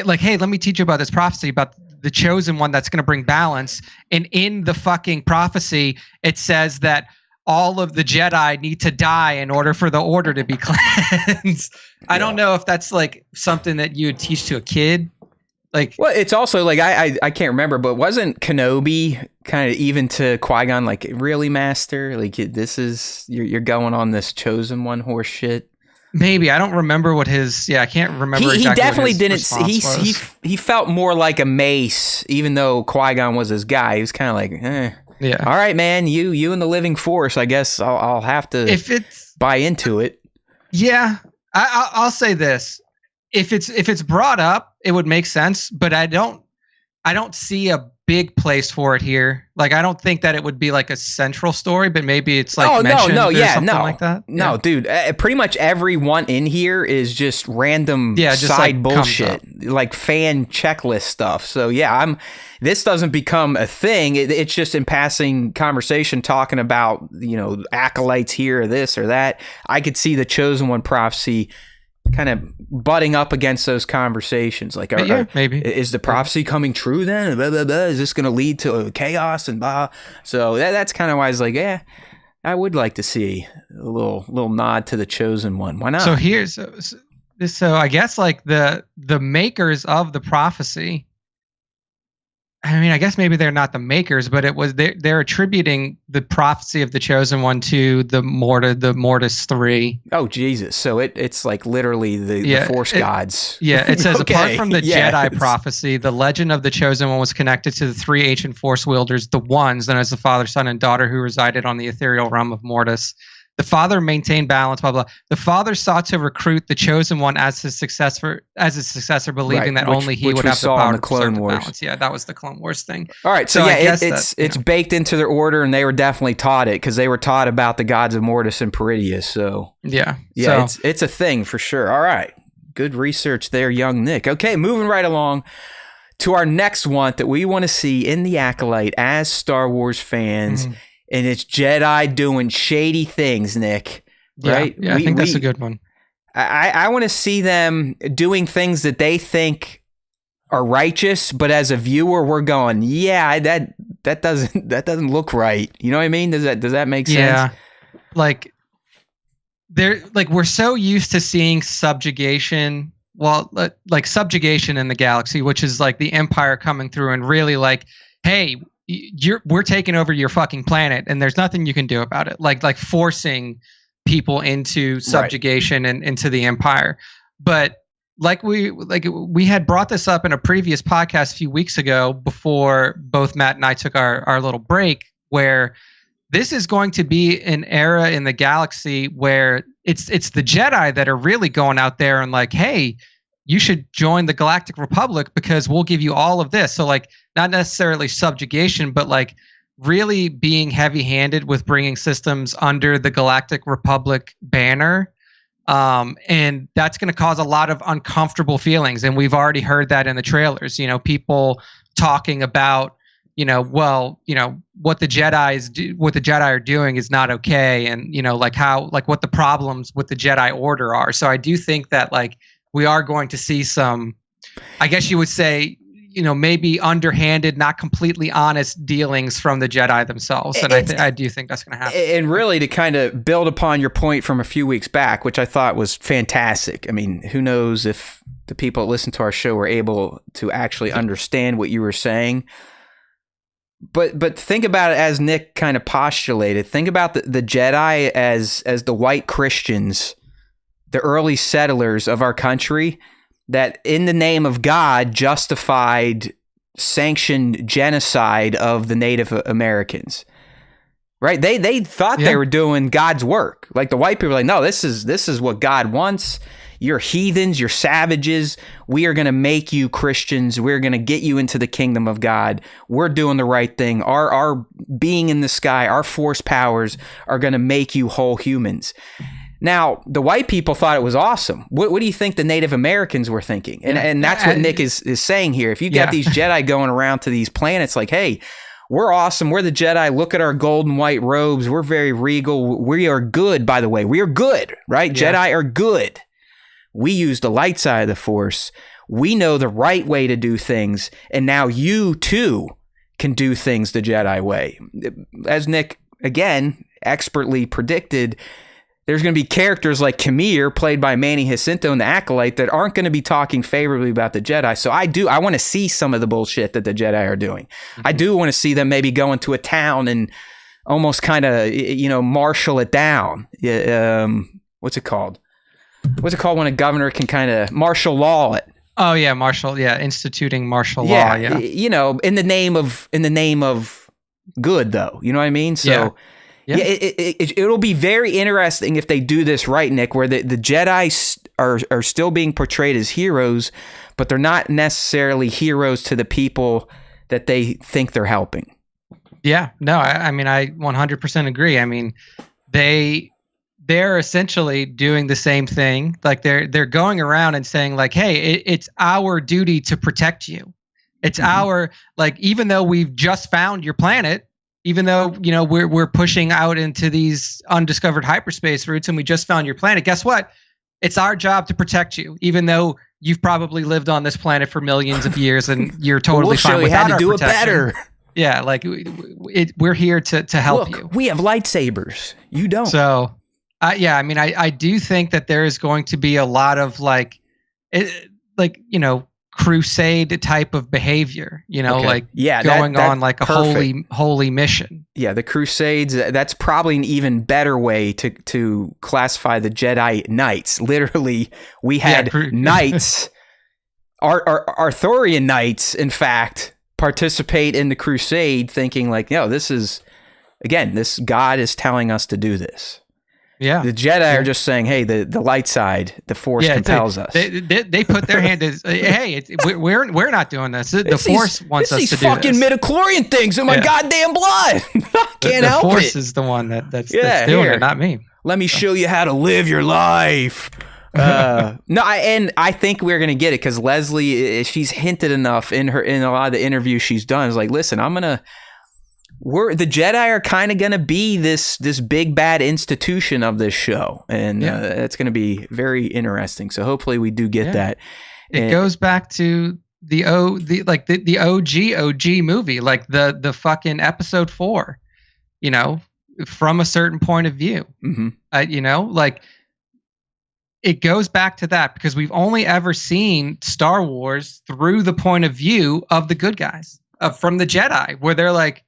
like, hey, let me teach you about this prophecy about the Chosen One that's going to bring balance, and in the fucking prophecy it says that all of the Jedi need to die in order for the order to be cleansed. I don't know if that's like something that you would teach to a kid. Like,
well, it's also like, I can't remember, but wasn't Kenobi kind of even to Qui-Gon like, really, master? Like, this is, you're going on this Chosen One horse shit?
Maybe. I don't remember what I can't remember exactly.
He definitely
what his
didn't. He felt more like a Mace, even though Qui-Gon was his guy. He was kind of like, yeah. All right, man. You and the living Force. I guess I'll have to buy into it.
Yeah, I'll say this: if it's brought up, it would make sense. But I don't see a big place for it here. Like, I don't think that it would be like a central story, but maybe it's like something like that.
No, dude. Pretty much everyone in here is just random side bullshit, like fan checklist stuff. So yeah, this doesn't become a thing. It's just in passing conversation talking about, acolytes here or this or that. I could see the Chosen One prophecy kind of butting up against those conversations. Like,
maybe
is the prophecy coming true then? Blah, blah, blah. Is this going to lead to chaos and blah? So that's kind of why I was like, yeah, I would like to see a little nod to the Chosen One. Why not?
So I guess like the makers of the prophecy, I mean, I guess maybe they're not the makers, but they're attributing the prophecy of the Chosen One to the Mortis 3.
Oh, Jesus. So it's like literally the Force gods.
Yeah, it says, apart from the Jedi prophecy, the legend of the Chosen One was connected to the 3 ancient Force wielders, the Ones, known as the Father, Son, and Daughter, who resided on the ethereal realm of Mortis. The Father maintained balance, blah, blah. The Father sought to recruit the Chosen One as his successor, believing that only he would have the power to preserve the balance. Yeah, that was the Clone Wars thing.
All right, so yeah, it's baked into their order, and they were definitely taught it because they were taught about the gods of Mortis and Peridia. So
yeah,
it's a thing for sure. All right, good research there, young Nick. Okay, moving right along to our next one that we want to see in the Acolyte as Star Wars fans. Mm-hmm. And it's Jedi doing shady things, Nick. Right?
Yeah, I think that's a good one.
I want to see them doing things that they think are righteous, but as a viewer, we're going, yeah, that doesn't look right. You know what I mean? Does that make sense?
like we're so used to seeing subjugation. Well, like subjugation in the galaxy, which is like the Empire coming through and really like, hey, we're taking over your fucking planet, and there's nothing you can do about it. Like forcing people into subjugation and into the Empire. But like we had brought this up in a previous podcast a few weeks ago before both Matt and I took our little break, where this is going to be an era in the galaxy where it's the Jedi that are really going out there and like, hey, you should join the Galactic Republic because we'll give you all of this. So like not necessarily subjugation, but like really being heavy-handed with bringing systems under the Galactic Republic banner. And that's going to cause a lot of uncomfortable feelings. And we've already heard that in the trailers, you know, people talking about, you know, well, you know, what the Jedi are doing is not okay. And, you know, like what the problems with the Jedi Order are. So I do think that like we are going to see some, I guess you would say, you know, maybe underhanded, not completely honest dealings from the Jedi themselves. And I do think that's going to happen.
And really to kind of build upon your point from a few weeks back, which I thought was fantastic. I mean, who knows if the people that listen to our show were able to actually understand what you were saying. But think about it as Nick kind of postulated. Think about the Jedi as the white Christians, the early settlers of our country, that in the name of God justified sanctioned genocide of the Native Americans. Right? They thought they were doing God's work. Like the white people were like, no, this is what God wants. You're heathens, you're savages. We are going to make you Christians. We're going to get you into the kingdom of God. We're doing the right thing. Our being in the sky, our force powers are going to make you whole humans. Now, the white people thought it was awesome. What do you think the Native Americans were thinking? And that's what Nick is saying here. If you got these Jedi going around to these planets like, hey, we're awesome. We're the Jedi. Look at our gold and white robes. We're very regal. We are good, by the way. We are good, right? Yeah. Jedi are good. We use the light side of the Force. We know the right way to do things. And now you, too, can do things the Jedi way. As Nick, again, expertly predicted, there's going to be characters like Kamir, played by Manny Jacinto in The Acolyte, that aren't going to be talking favorably about the Jedi. So I want to see some of the bullshit that the Jedi are doing. Mm-hmm. I do want to see them maybe go into a town and almost kind of, you know, marshal it down. What's it called? What's it called when a governor can kind of martial law it? Oh yeah, instituting martial law. Yeah, you know, in the name of good, though. You know what I mean? So it'll be very interesting if they do this right, Nick, where the Jedi are still being portrayed as heroes, but they're not necessarily heroes to the people that they think they're helping. Yeah, no, I mean, I 100% agree. I mean, they're essentially doing the same thing. Like they're going around and saying like, hey, it's our duty to protect you. It's our, like, even though we've just found your planet, even though, you know, we're pushing out into these undiscovered hyperspace routes and we just found your planet, guess what? It's our job to protect you, even though you've probably lived on this planet for millions of years and you're totally fine without our protection. We'll show you how to do it better. Yeah, like we're here to help you. We have lightsabers. You don't. So I mean, I do think that there is going to be a lot of like, you know, crusade type of behavior, you know, going on like a holy mission. Yeah, the Crusades, that's probably an even better way to classify the Jedi Knights. Literally, we had knights, Arthurian knights, in fact, participate in the crusade thinking like, this God is telling us to do this. Yeah, the Jedi are just saying, "Hey, the light side, the Force compels us." They put their hand as, "Hey, we're not doing this. The Force wants us to do this." These fucking midichlorian things in my goddamn blood. Can't help it. The Force is the one that's doing it, not me. Let me show you how to live your life. I think we're gonna get it because Leslie, she's hinted enough in a lot of the interviews she's done. Is like, listen, the Jedi are kind of going to be this big bad institution of this show, and it's going to be very interesting. So hopefully we do get that. It goes back to the OG movie, like the fucking episode 4. You know,
from a certain point of view. You know, like it goes back to that because we've only ever seen Star Wars through the point of view of the good guys, from the Jedi, where they're like,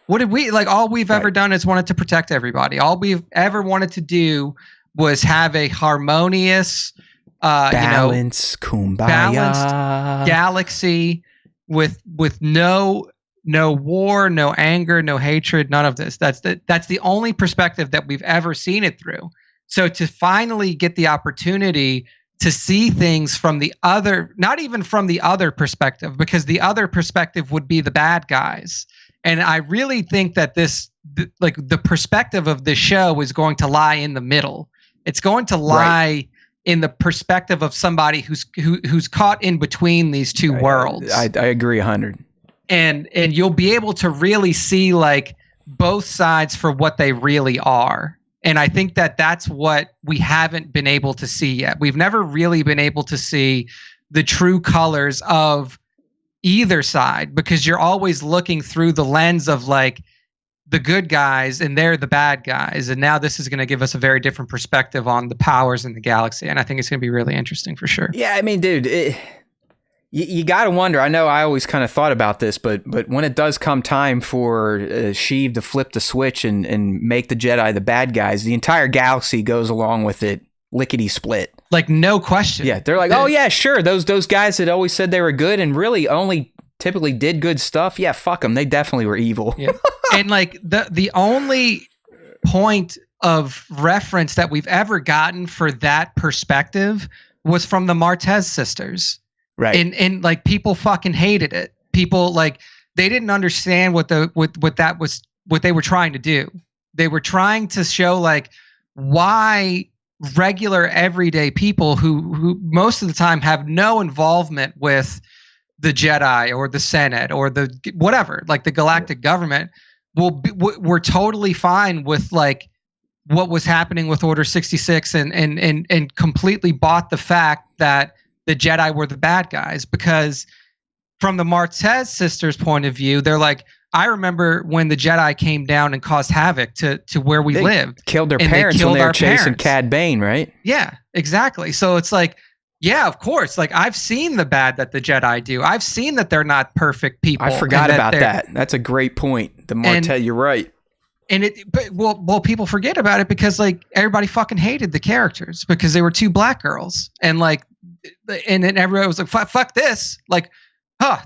what did we like? All we've ever done is wanted to protect everybody. All we've ever wanted to do was have a harmonious,
balanced
galaxy with no war, no anger, no hatred, none of this. That's the only perspective that we've ever seen it through. So to finally get the opportunity to see things from the other, not even from the other perspective, because the other perspective would be the bad guys. And I really think that the perspective of this show is going to lie in the middle. It's going to lie in the perspective of somebody who's caught in between these two worlds.
I agree 100.
And you'll be able to really see like both sides for what they really are. And I think that that's what we haven't been able to see yet. We've never really been able to see the true colors of either side, because you're always looking through the lens of like the good guys and they're the bad guys. And now this is going to give us a very different perspective on the powers in the galaxy. And I think it's going to be really interesting for sure.
Yeah, I mean, dude, you got to wonder. I know I always kind of thought about this, but when it does come time for Sheev to flip the switch and make the Jedi the bad guys, the entire galaxy goes along with it, lickety split.
Like, no question.
Yeah, they're like, oh yeah, sure. Those guys that always said they were good and really only typically did good stuff. Yeah, fuck them. They definitely were evil.
Yeah. And like the only point of reference that we've ever gotten for that perspective was from the Martez sisters.
Right.
And like people fucking hated it. People like they didn't understand what they were trying to do. They were trying to show like why regular everyday people who most of the time have no involvement with the Jedi or the Senate or the whatever, like the galactic government, were totally fine with like what was happening with Order 66 and completely bought the fact that the Jedi were the bad guys, because from the Martez sisters' point of view, they're like, I remember when the Jedi came down and caused havoc to where we lived.
Killed their parents when they were chasing Cad Bane, right?
Yeah, exactly. So it's like, yeah, of course. Like I've seen the bad that the Jedi do. I've seen that they're not perfect people.
I forgot about that. That's a great point. The Martez, you're right.
And people forget about it because like everybody fucking hated the characters because they were two black girls, and like, and then everybody was like, fuck this, like,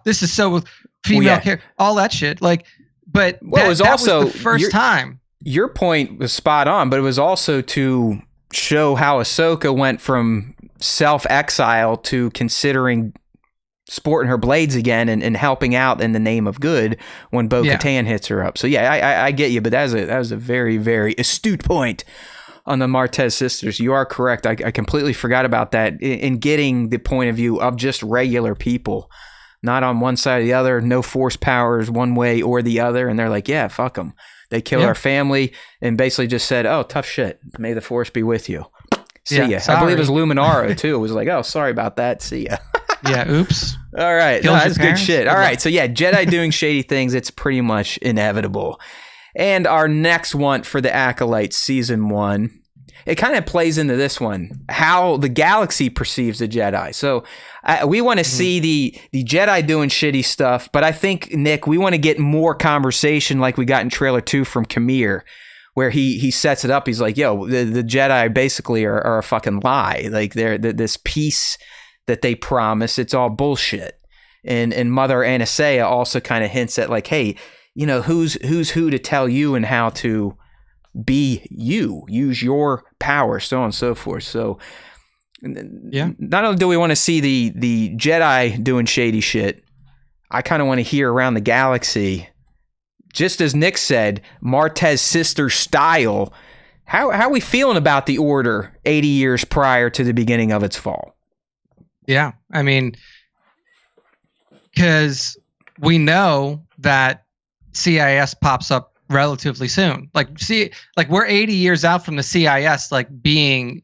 this is so female character, all that shit. Like, but
it was also
was the first time.
Your point was spot on, but it was also to show how Ahsoka went from self-exile to considering sporting her blades again and helping out in the name of good when Bo-Katan hits her up. So yeah, I get you, but that was a very, very astute point on the Martez sisters. You are correct. I completely forgot about that in getting the point of view of just regular people, not on one side or the other, no force powers one way or the other. And they're like, yeah, fuck them. They killed our family and basically just said, oh, tough shit. May the force be with you. See ya. I believe it was Luminara too. It was like, oh, sorry about that. See ya.
Yeah, oops.
All right. No, that's good shit. All right. So yeah, Jedi doing shady things, it's pretty much inevitable. And our next one for the Acolyte season 1, it kind of plays into this one, how the galaxy perceives the Jedi. So we want to see the Jedi doing shitty stuff, but I think, Nick, we want to get more conversation like we got in trailer 2 from Kamir, where he sets it up. He's like, yo, the Jedi basically are a fucking lie. Like they're this peace that they promise, it's all bullshit. And Mother Anastasia also kind of hints at like, hey, you know, who's who to tell you and how to be you, use your power, so on and so forth. So not only do we want to see the Jedi doing shady shit, I kind of want to hear around the galaxy, just as Nick said, Martez sister style, how are we feeling about the Order 80 years prior to the beginning of its fall?
Yeah, I mean, because we know that CIS pops up relatively soon. Like, we're 80 years out from the CIS, like being,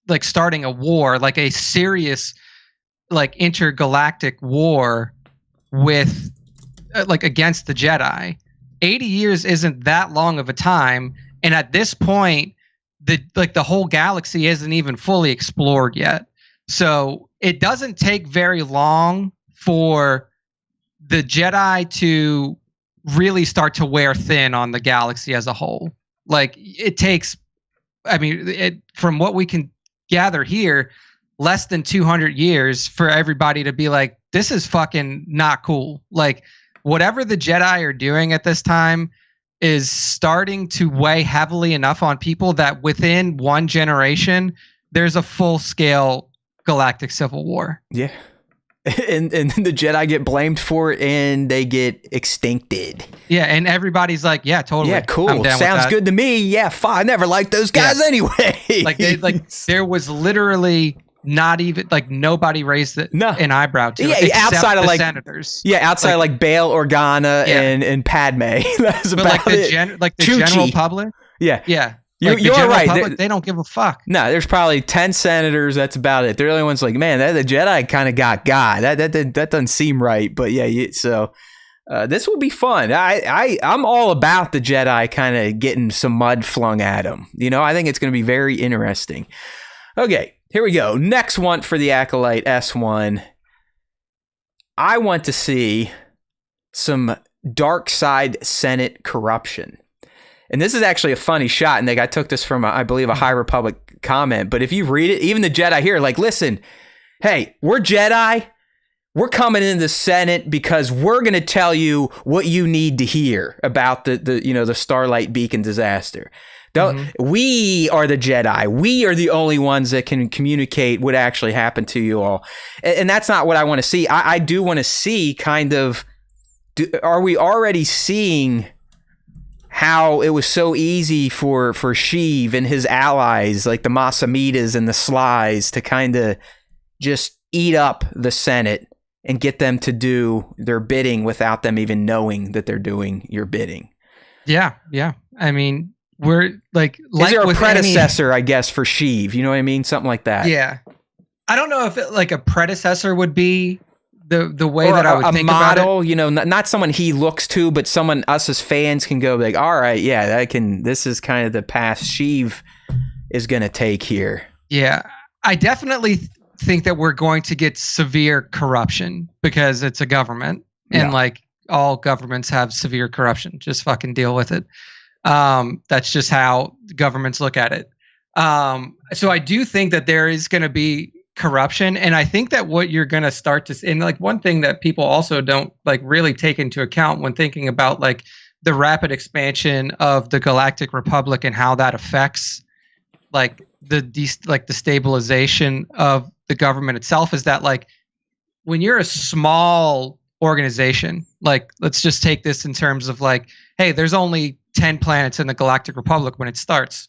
like starting a war, like a serious, like intergalactic war with, like against the Jedi. 80 years isn't that long of a time, And at this point, the whole galaxy isn't even fully explored yet. So it doesn't take very long for the Jedi to really start to wear thin on the galaxy as a whole. Like it takes, I mean, from what we can gather here, less than 200 years for everybody to be like, this is fucking not cool. Like whatever the Jedi are doing at this time is starting to weigh heavily enough on people that within one generation, there's a full-scale galactic civil war.
Yeah. And the Jedi get blamed for it and they get extincted.
Yeah, and everybody's like, yeah, totally.
Yeah, cool.
I'm down
Sounds
with that.
good to me. Yeah, fine. I never liked those guys anyway.
There was literally not even like nobody raised an eyebrow to it,
outside of
the
like
senators.
Yeah, outside of like Bail Organa and Padme. That's
but
about
like
it.
the general public.
Yeah.
Yeah.
You're right.
Public, they don't give a fuck.
No, there's probably 10 senators. That's about it. They're the only ones like, man, the Jedi kind of got that doesn't seem right. But yeah, so this will be fun. I'm all about the Jedi kind of getting some mud flung at them. You know, I think it's going to be very interesting. Okay, here we go. Next one for the Acolyte S1. I want to see some dark side Senate corruption. And this is actually a funny shot, and I took this from, I believe, a High Republic comment. But if you read it, even the Jedi here, like, listen, hey, we're Jedi. We're coming into the Senate because we're going to tell you what you need to hear about the Starlight Beacon disaster. We are the Jedi. We are the only ones that can communicate what actually happened to you all. And that's not what I want to see. I do want to see kind of, are we already seeing how it was so easy for Sheev and his allies, like the Masamitas and the Slies, to kind of just eat up the Senate and get them to do their bidding without them even knowing that they're doing your bidding.
Yeah. I mean, we're like
is there a predecessor, I guess, for Sheev? You know what I mean? Something like that.
Yeah. I don't know if like a predecessor would be the way
or
that I would think about it.
A model, you know, not someone he looks to, but someone us as fans can go like, all right, yeah, this is kind of the path Sheev is going to take here.
Yeah. I definitely think that we're going to get severe corruption because it's a government and like all governments have severe corruption. Just fucking deal with it. That's just how governments look at it. So I do think that there is going to be corruption, and I think that what you're going to start to see, and like one thing that people also don't like really take into account when thinking about like the rapid expansion of the Galactic Republic and how that affects like the stabilization of the government itself, is that like when you're a small organization, like let's just take this in terms of like, hey, there's only 10 planets in the Galactic Republic when it starts.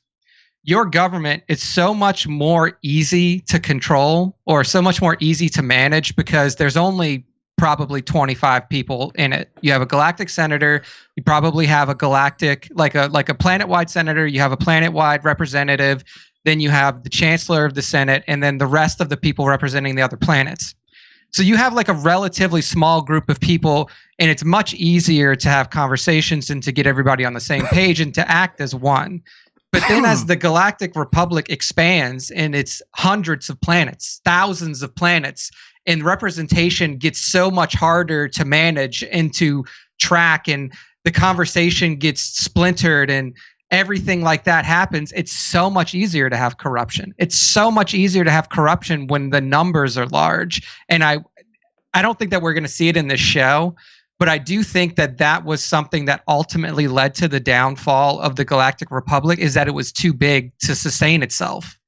Your government is so much more easy to control or so much more easy to manage because there's only probably 25 people in it. You have a galactic senator, you probably have a galactic, like a planet-wide senator, you have a planet-wide representative, then you have the chancellor of the Senate, and then the rest of the people representing the other planets. So you have like a relatively small group of people, and it's much easier to have conversations and to get everybody on the same page and to act as one. But then as the Galactic Republic expands and it's hundreds of planets, thousands of planets, and representation gets so much harder to manage and to track, and the conversation gets splintered and everything like that happens, it's so much easier to have corruption. It's so much easier to have corruption when the numbers are large. And I don't think that we're going to see it in this show, but I do think that that was something that ultimately led to the downfall of the Galactic Republic, is that it was too big to sustain itself.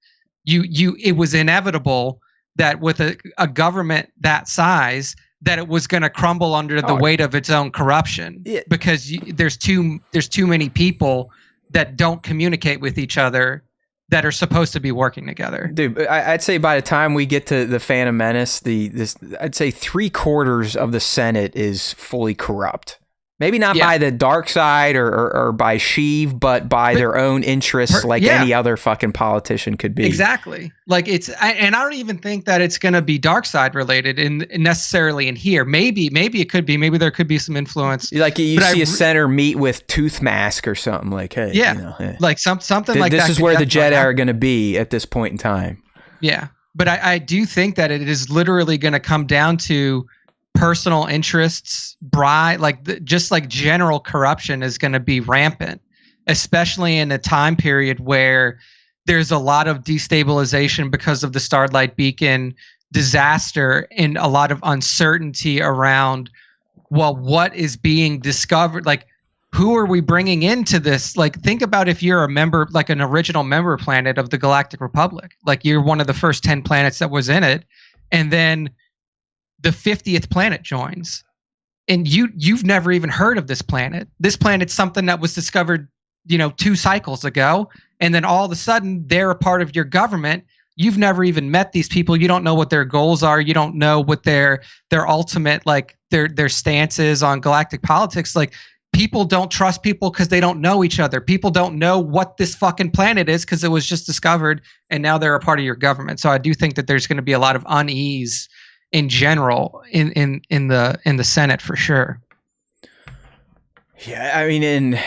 It was inevitable that with a government that size, that it was going to crumble under the weight of its own corruption, because there's too many people that don't communicate with each other that are supposed to be working together.
Dude, I'd say by the time we get to the Phantom Menace, I'd say 3/4 of the Senate is fully corrupt. Maybe not by the dark side or by Sheev, but by their own interests, like any other fucking politician could be.
Exactly. Like and I don't even think that it's going to be dark side related in necessarily in here. Maybe it could be. Maybe there could be some influence.
Like you see a senator meet with Tooth Mask or something. Like, hey,
like something like that.
This is where the Jedi are going to be at this point in time.
Yeah, but I do think that it is literally going to come down to personal interests, just like general corruption is going to be rampant, especially in a time period where there's a lot of destabilization because of the Starlight Beacon disaster and a lot of uncertainty around, well, what is being discovered? Like, who are we bringing into this? Like, think about if you're a member, like an original member planet of the Galactic Republic, like you're one of the first 10 planets that was in it, and then the 50th planet joins, and you've never even heard of this planet. This planet's something that was discovered, 2 cycles ago, and then all of a sudden they're a part of your government. You've never even met these people. You don't know what their goals are. You don't know what their ultimate, like their stance is on galactic politics. Like, people don't trust people because they don't know each other. People don't know what this fucking planet is because it was just discovered, and now they're a part of your government. So I do think that there's going to be a lot of unease in general in the Senate for sure.
Yeah, I mean,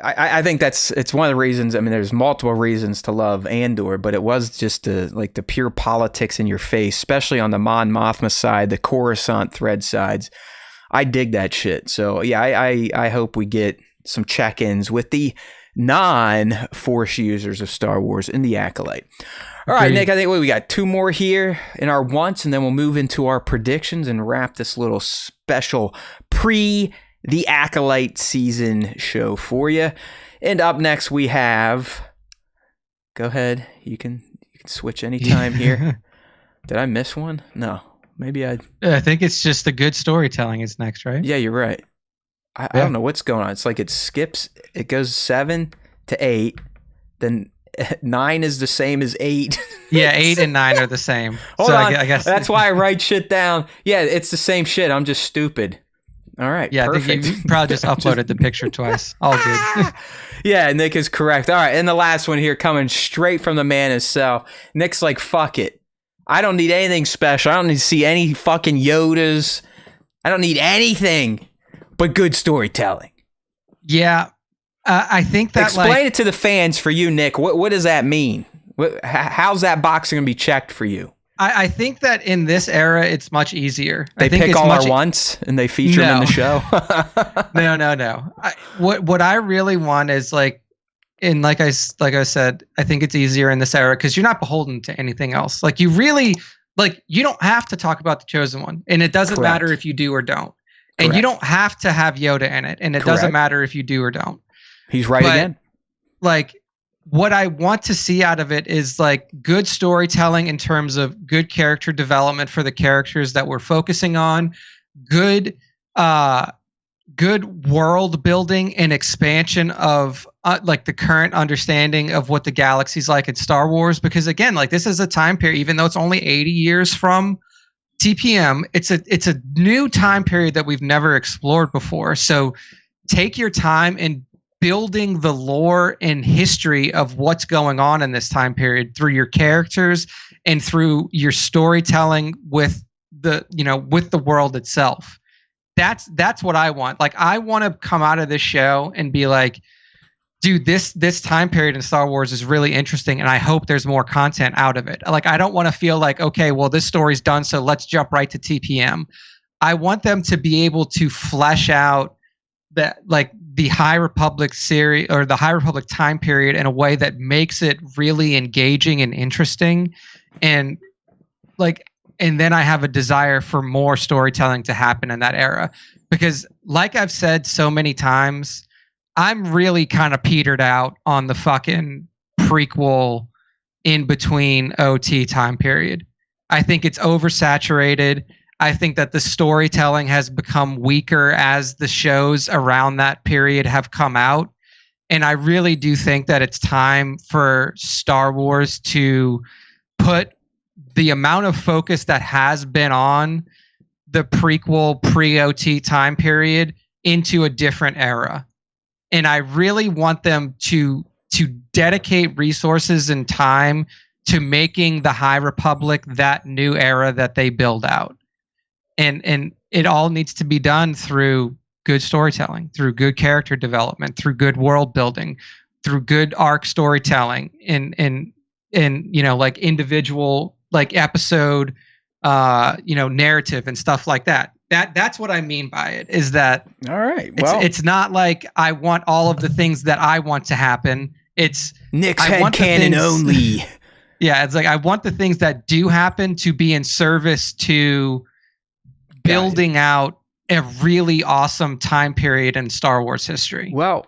I think it's one of the reasons. I mean, there's multiple reasons to love Andor, but it was just the pure politics in your face, especially on the Mon Mothma side, the Coruscant thread sides. I dig that shit. So yeah, I hope we get some check-ins with the non-Force users of Star Wars in the Acolyte. All right, Nick, I think we got 2 more here in our wants, and then we'll move into our predictions and wrap this little special the Acolyte season show for you. And up next we have, go ahead, you can switch anytime here. Did I miss one? No, maybe I
think it's just the good storytelling is next, right?
Yeah, you're right. I don't know what's going on. It's like it skips, it goes 7 to 8, then 9 is the same as 8.
Yeah, 8 and 9 are the same.
Hold on. I guess that's why I write shit down. Yeah, it's the same shit. I'm just stupid. All right.
Yeah,
perfect.
I think you probably just uploaded the picture twice. All good.
Yeah, Nick is correct. All right, and the last one here coming straight from the man himself. Nick's like, fuck it. I don't need anything special. I don't need to see any fucking Yodas. I don't need anything but good storytelling.
Yeah. I think that
explain it to the fans for you, Nick. What does that mean? How's that box going to be checked for you?
I think that in this era, it's much easier.
They pick all our wants and they feature them in the show.
No. What I really want is like I said, I think it's easier in this era because you're not beholden to anything else. Like you don't have to talk about the Chosen One, and it doesn't matter if you do or don't. And you don't have to have Yoda in it, and it doesn't matter if you do or don't.
He's right again.
Like, what I want to see out of it is like good storytelling in terms of good character development for the characters that we're focusing on, good world building and expansion of like the current understanding of what the galaxy's like in Star Wars. Because again, like this is a time period, even though it's only 80 years from TPM, it's a new time period that we've never explored before. So take your time in building the lore and history of what's going on in this time period through your characters and through your storytelling with the world itself. That's what I want. Like I want to come out of this show and be like, dude, this time period in Star Wars is really interesting, and I hope there's more content out of it. Like I don't want to feel like, okay, well this story's done, so let's jump right to TPM. I want them to be able to flesh out that like the High Republic series or the High Republic time period in a way that makes it really engaging and interesting, and then I have a desire for more storytelling to happen in that era, because like I've said so many times, I'm really kind of petered out on the fucking prequel in between OT time period. I think it's oversaturated. I think that the storytelling has become weaker as the shows around that period have come out. And I really do think that it's time for Star Wars to put the amount of focus that has been on the prequel pre-OT time period into a different era. And I really want them to dedicate resources and time to making the High Republic that new era that they build out. And it all needs to be done through good storytelling, through good character development, through good world building, through good arc storytelling, and like individual like episode narrative and stuff like that. That's what I mean by it, is that
all right. Well,
it's not like I want all of the things that I want to happen. It's
Nick's headcanon only.
Yeah, it's like I want the things that do happen to be in service to building out a really awesome time period in Star Wars history.
Well,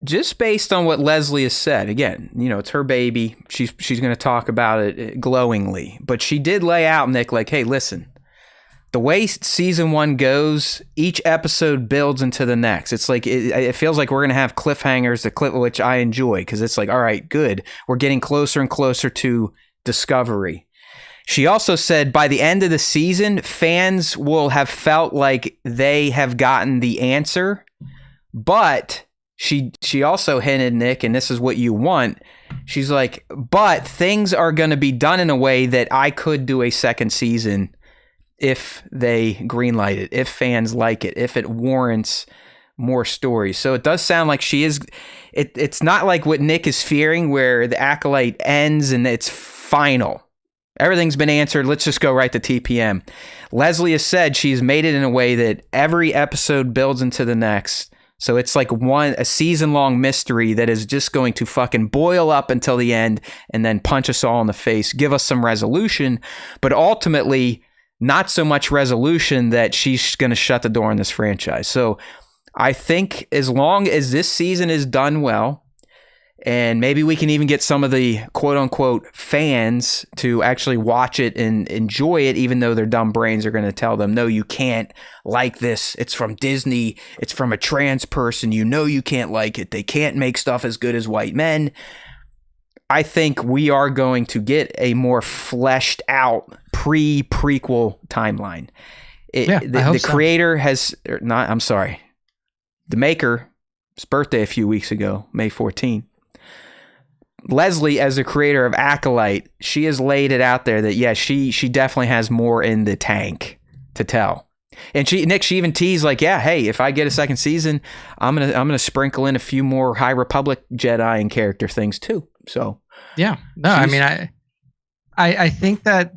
just based on what Leslie has said, again, it's her baby. She's going to talk about it glowingly, but she did lay out, Nick, like, hey, listen. The way season 1 goes, each episode builds into the next. It's like it feels like we're going to have cliffhangers, which I enjoy, because it's like, all right, good. We're getting closer and closer to discovery. She also said by the end of the season, fans will have felt like they have gotten the answer. But she also hinted, Nick, and this is what you want. She's like, but things are going to be done in a way that I could do a second season if they greenlight it, if fans like it, if it warrants more stories. So it does sound like she is. It's not like what Nick is fearing, where the Acolyte ends and it's final. Everything's been answered. Let's just go right to TPM. Leslie has said she's made it in a way that every episode builds into the next. So it's like a season-long mystery that is just going to fucking boil up until the end and then punch us all in the face, give us some resolution, but ultimately not so much resolution that she's going to shut the door on this franchise. So I think as long as this season is done well, and maybe we can even get some of the quote-unquote fans to actually watch it and enjoy it, even though their dumb brains are going to tell them, no, you can't like this. It's from Disney. It's from a trans person. You can't like it. They can't make stuff as good as white men. I think we are going to get a more fleshed out pre-prequel timeline. The creator has not, I'm sorry, the maker, his birthday a few weeks ago, May 14th. Leslie, as the creator of Acolyte, she has laid it out there that, yeah, she definitely has more in the tank to tell. And she even teased, like, yeah, hey, if I get a second season, I'm gonna sprinkle in a few more High Republic Jedi and character things too. So
yeah, no, I mean, I think that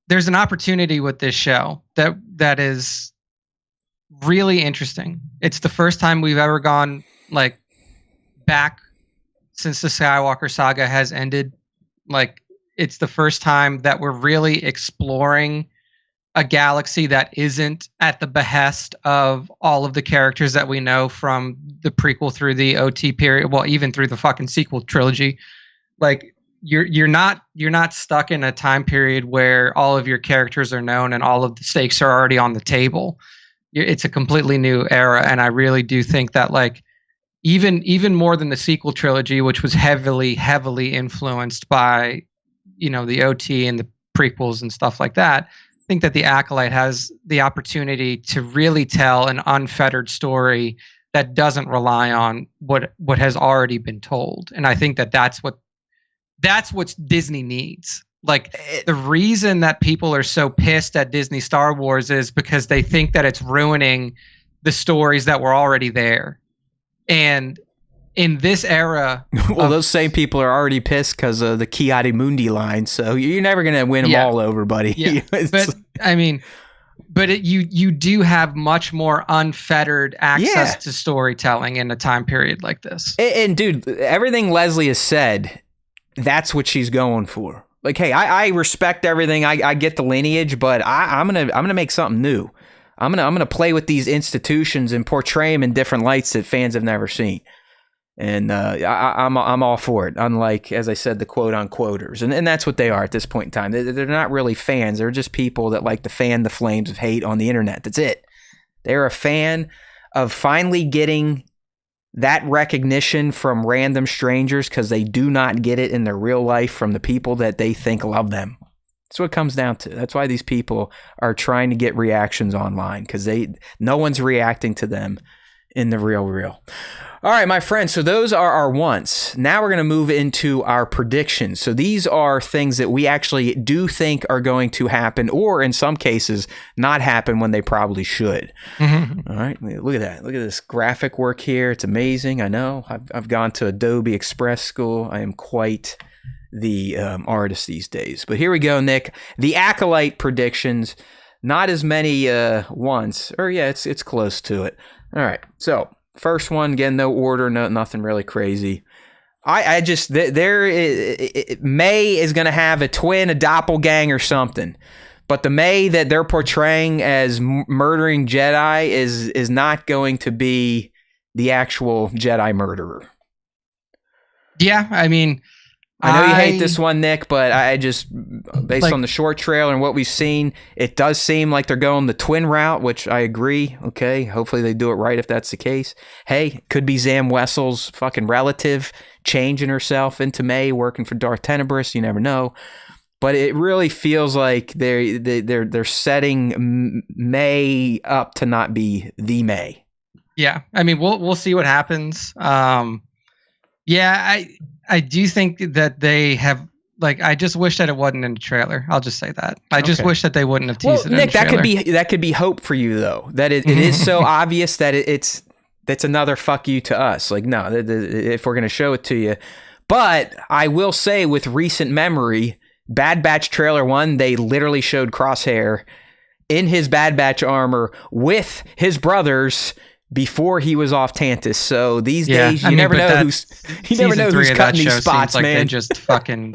there's an opportunity with this show that is really interesting. It's the first time we've ever gone like back since the Skywalker saga has ended. Like, it's the first time that we're really exploring a galaxy that isn't at the behest of all of the characters that we know from the prequel through the OT period. Well, even through the fucking sequel trilogy. Like, you're not stuck in a time period where all of your characters are known and all of the stakes are already on the table. It's a completely new era, and I really do think that, like, even more than the sequel trilogy, which was heavily influenced by, the OT and the prequels and stuff like that, I think that the Acolyte has the opportunity to really tell an unfettered story that doesn't rely on what has already been told. And I think that that's what Disney needs. Like, the reason that people are so pissed at Disney Star Wars is because they think that it's ruining the stories that were already there. And in this era,
well, those same people are already pissed because of the Kiadi Mundi line. So you're never going to win them all over, buddy.
Yeah. But you do have much more unfettered access to storytelling in a time period like this.
And dude, everything Leslie has said, that's what she's going for. Like, hey, I respect everything. I get the lineage, but I'm gonna make something new. I'm gonna play with these institutions and portray them in different lights that fans have never seen. And I'm all for it. Unlike, as I said, the quote unquoters, and that's what they are at this point in time. They're not really fans. They're just people that like to fan the flames of hate on the internet. That's it. They're a fan of finally getting that recognition from random strangers, because they do not get it in their real life from the people that they think love them. That's what it comes down to. That's why these people are trying to get reactions online, because no one's reacting to them in the real. All right, my friends, so those are our wants. Now we're going to move into our predictions. So these are things that we actually do think are going to happen, or in some cases, not happen when they probably should.
Mm-hmm.
All right, look at that. Look at this graphic work here. It's amazing. I know. I've gone to Adobe Express School. I am quite the artist these days. But here we go, Nick. The Acolyte predictions. Not as many wants. Or yeah, it's close to it. All right, so first one, again, no order, nothing really crazy. I just, May is going to have a twin, a doppelganger, something. But the May that they're portraying as murdering Jedi is not going to be the actual Jedi murderer.
Yeah, I mean,
I know you hate this one, Nick, but I just, based on the short trailer and what we've seen, it does seem like they're going the twin route, which I agree. Okay, hopefully they do it right if that's the case. Hey, could be Zam Wessel's fucking relative changing herself into May, working for Darth Tenebris. You never know. But it really feels like they're setting May up to not be the May.
Yeah, I mean, we'll see what happens. Yeah, I do think that they have, like, I just wish that it wasn't in the trailer. I'll just say that. I just wish that they wouldn't have teased it in
Nick,
the trailer.
that could be hope for you, though. That it is so obvious that that's another fuck you to us. Like, no, if we're going to show it to you. But I will say, with recent memory, Bad Batch trailer 1, they literally showed Crosshair in his Bad Batch armor with his brothers before he was off Tantus. So these days, you never know who's cutting these spots, man.
They just fucking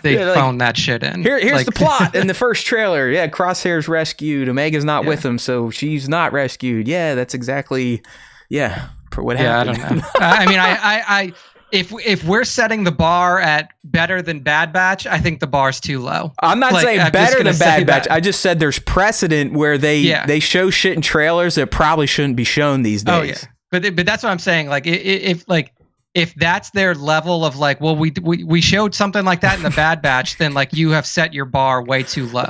phoned that shit in.
Here's the plot in the first trailer. Yeah, Crosshair's rescued. Omega's not with him, so she's not rescued. Yeah, that's exactly what happened.
I don't know. I mean, if we're setting the bar at better than Bad Batch, I think the bar's too low.
I'm not saying better than Bad Batch. I just said there's precedent where they show shit in trailers that probably shouldn't be shown these days.
Oh yeah, but that's what I'm saying. Like if that's their level of like, well, we showed something like that in the Bad Batch, then like you have set your bar way too low.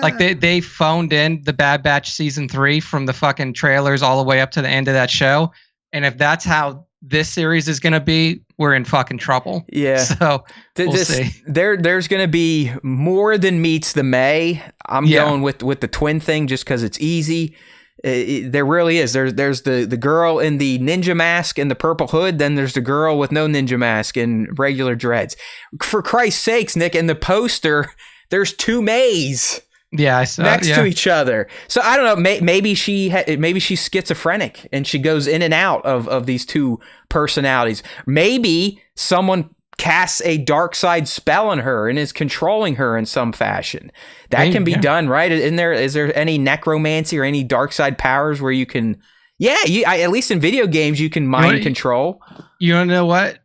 Like they phoned in the Bad Batch season 3 from the fucking trailers all the way up to the end of that show, and if that's how this series is going to be, we're in fucking trouble.
Yeah.
So we'll see.
There's going to be more than meets the May. I'm going with the twin thing just because it's easy. There really is. There's the girl in the ninja mask and the purple hood. Then there's the girl with no ninja mask and regular dreads. For Christ's sakes, Nick, in the poster, there's 2 Mays.
Yeah, I saw
next to each other. So I don't know. Maybe she's schizophrenic and she goes in and out of these 2 personalities. Maybe someone casts a dark side spell on her and is controlling her in some fashion. That can be done, right? Is there any necromancy or any dark side powers where you can? Yeah, at least in video games you can mind control.
You want to know what?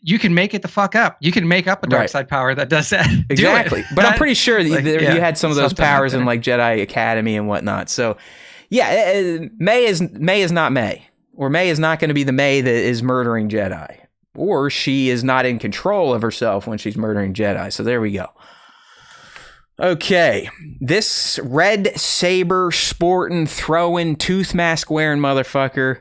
You can make it the fuck up. You can make up a dark side power that does that.
Exactly. But I'm pretty sure you had some of those powers in like Jedi Academy and whatnot. So yeah, May is not May. Or May is not going to be the May that is murdering Jedi. Or she is not in control of herself when she's murdering Jedi. So there we go. Okay. This red saber sporting, throwing, tooth mask wearing motherfucker.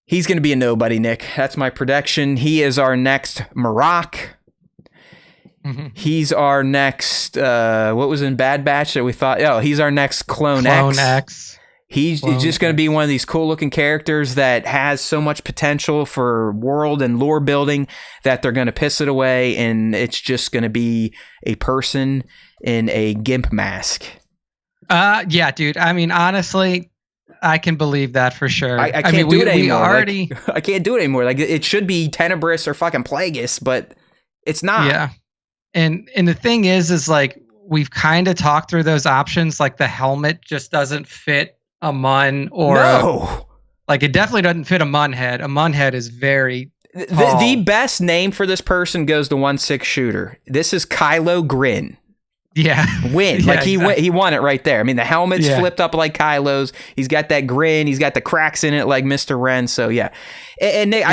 He's going to be a nobody, Nick. That's my prediction. He is our next Maroc. Mm-hmm. He's our next, what was in Bad Batch that we thought? Oh, he's our next Clone X. He's just going to be one of these cool looking characters that has so much potential for world and lore building that they're going to piss it away, and it's just going to be a person in a gimp mask. Yeah,
dude. I mean, honestly, I can believe that for sure.
I can't do it anymore. I can't do it anymore. Like, it should be Tenebris or fucking Plagueis, but it's not.
Yeah. And the thing is like, we've kind of talked through those options. Like, the helmet just doesn't fit a Mun, or like, it definitely doesn't fit a Mun head. A Mun head is very tall.
The best name for this person goes to 1/6 shooter. This is Kylo Grin.
Yeah.
Win. Like, he won it right there. I mean, the helmet's flipped up like Kylo's. He's got that grin. He's got the cracks in it like Mr. Ren. So, yeah. And Nick,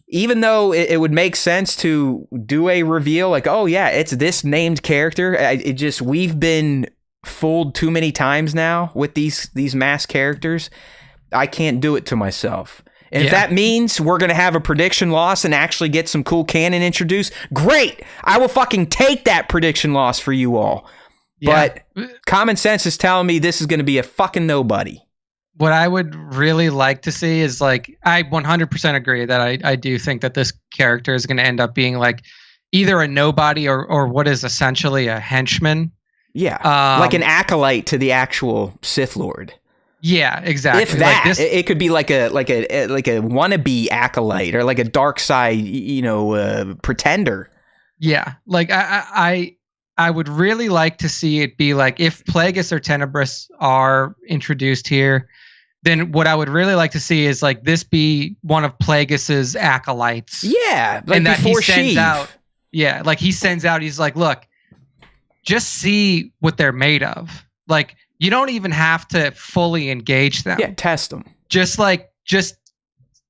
even though it would make sense to do a reveal like, oh yeah, it's this named character, we've been fooled too many times now with these masked characters. I can't do it to myself. And if that means we're going to have a prediction loss and actually get some cool canon introduced, great. I will fucking take that prediction loss for you all. Yeah. But common sense is telling me this is going to be a fucking nobody.
What I would really like to see is like, I 100% agree that I do think that this character is going to end up being like either a nobody or what is essentially a henchman.
Yeah, like an acolyte to the actual Sith Lord.
Yeah, exactly.
If that, like it could be like a wannabe acolyte or like a dark side, pretender.
Yeah, like I would really like to see it be like if Plagueis or Tenebris are introduced here, then what I would really like to see is like this be one of Plagueis's acolytes.
Yeah, like
and that
before
he sends
Sheev.
out. Yeah, like he sends out. He's like, look, just see what they're made of. Like you don't even have to fully engage them.
Yeah, test them.
Just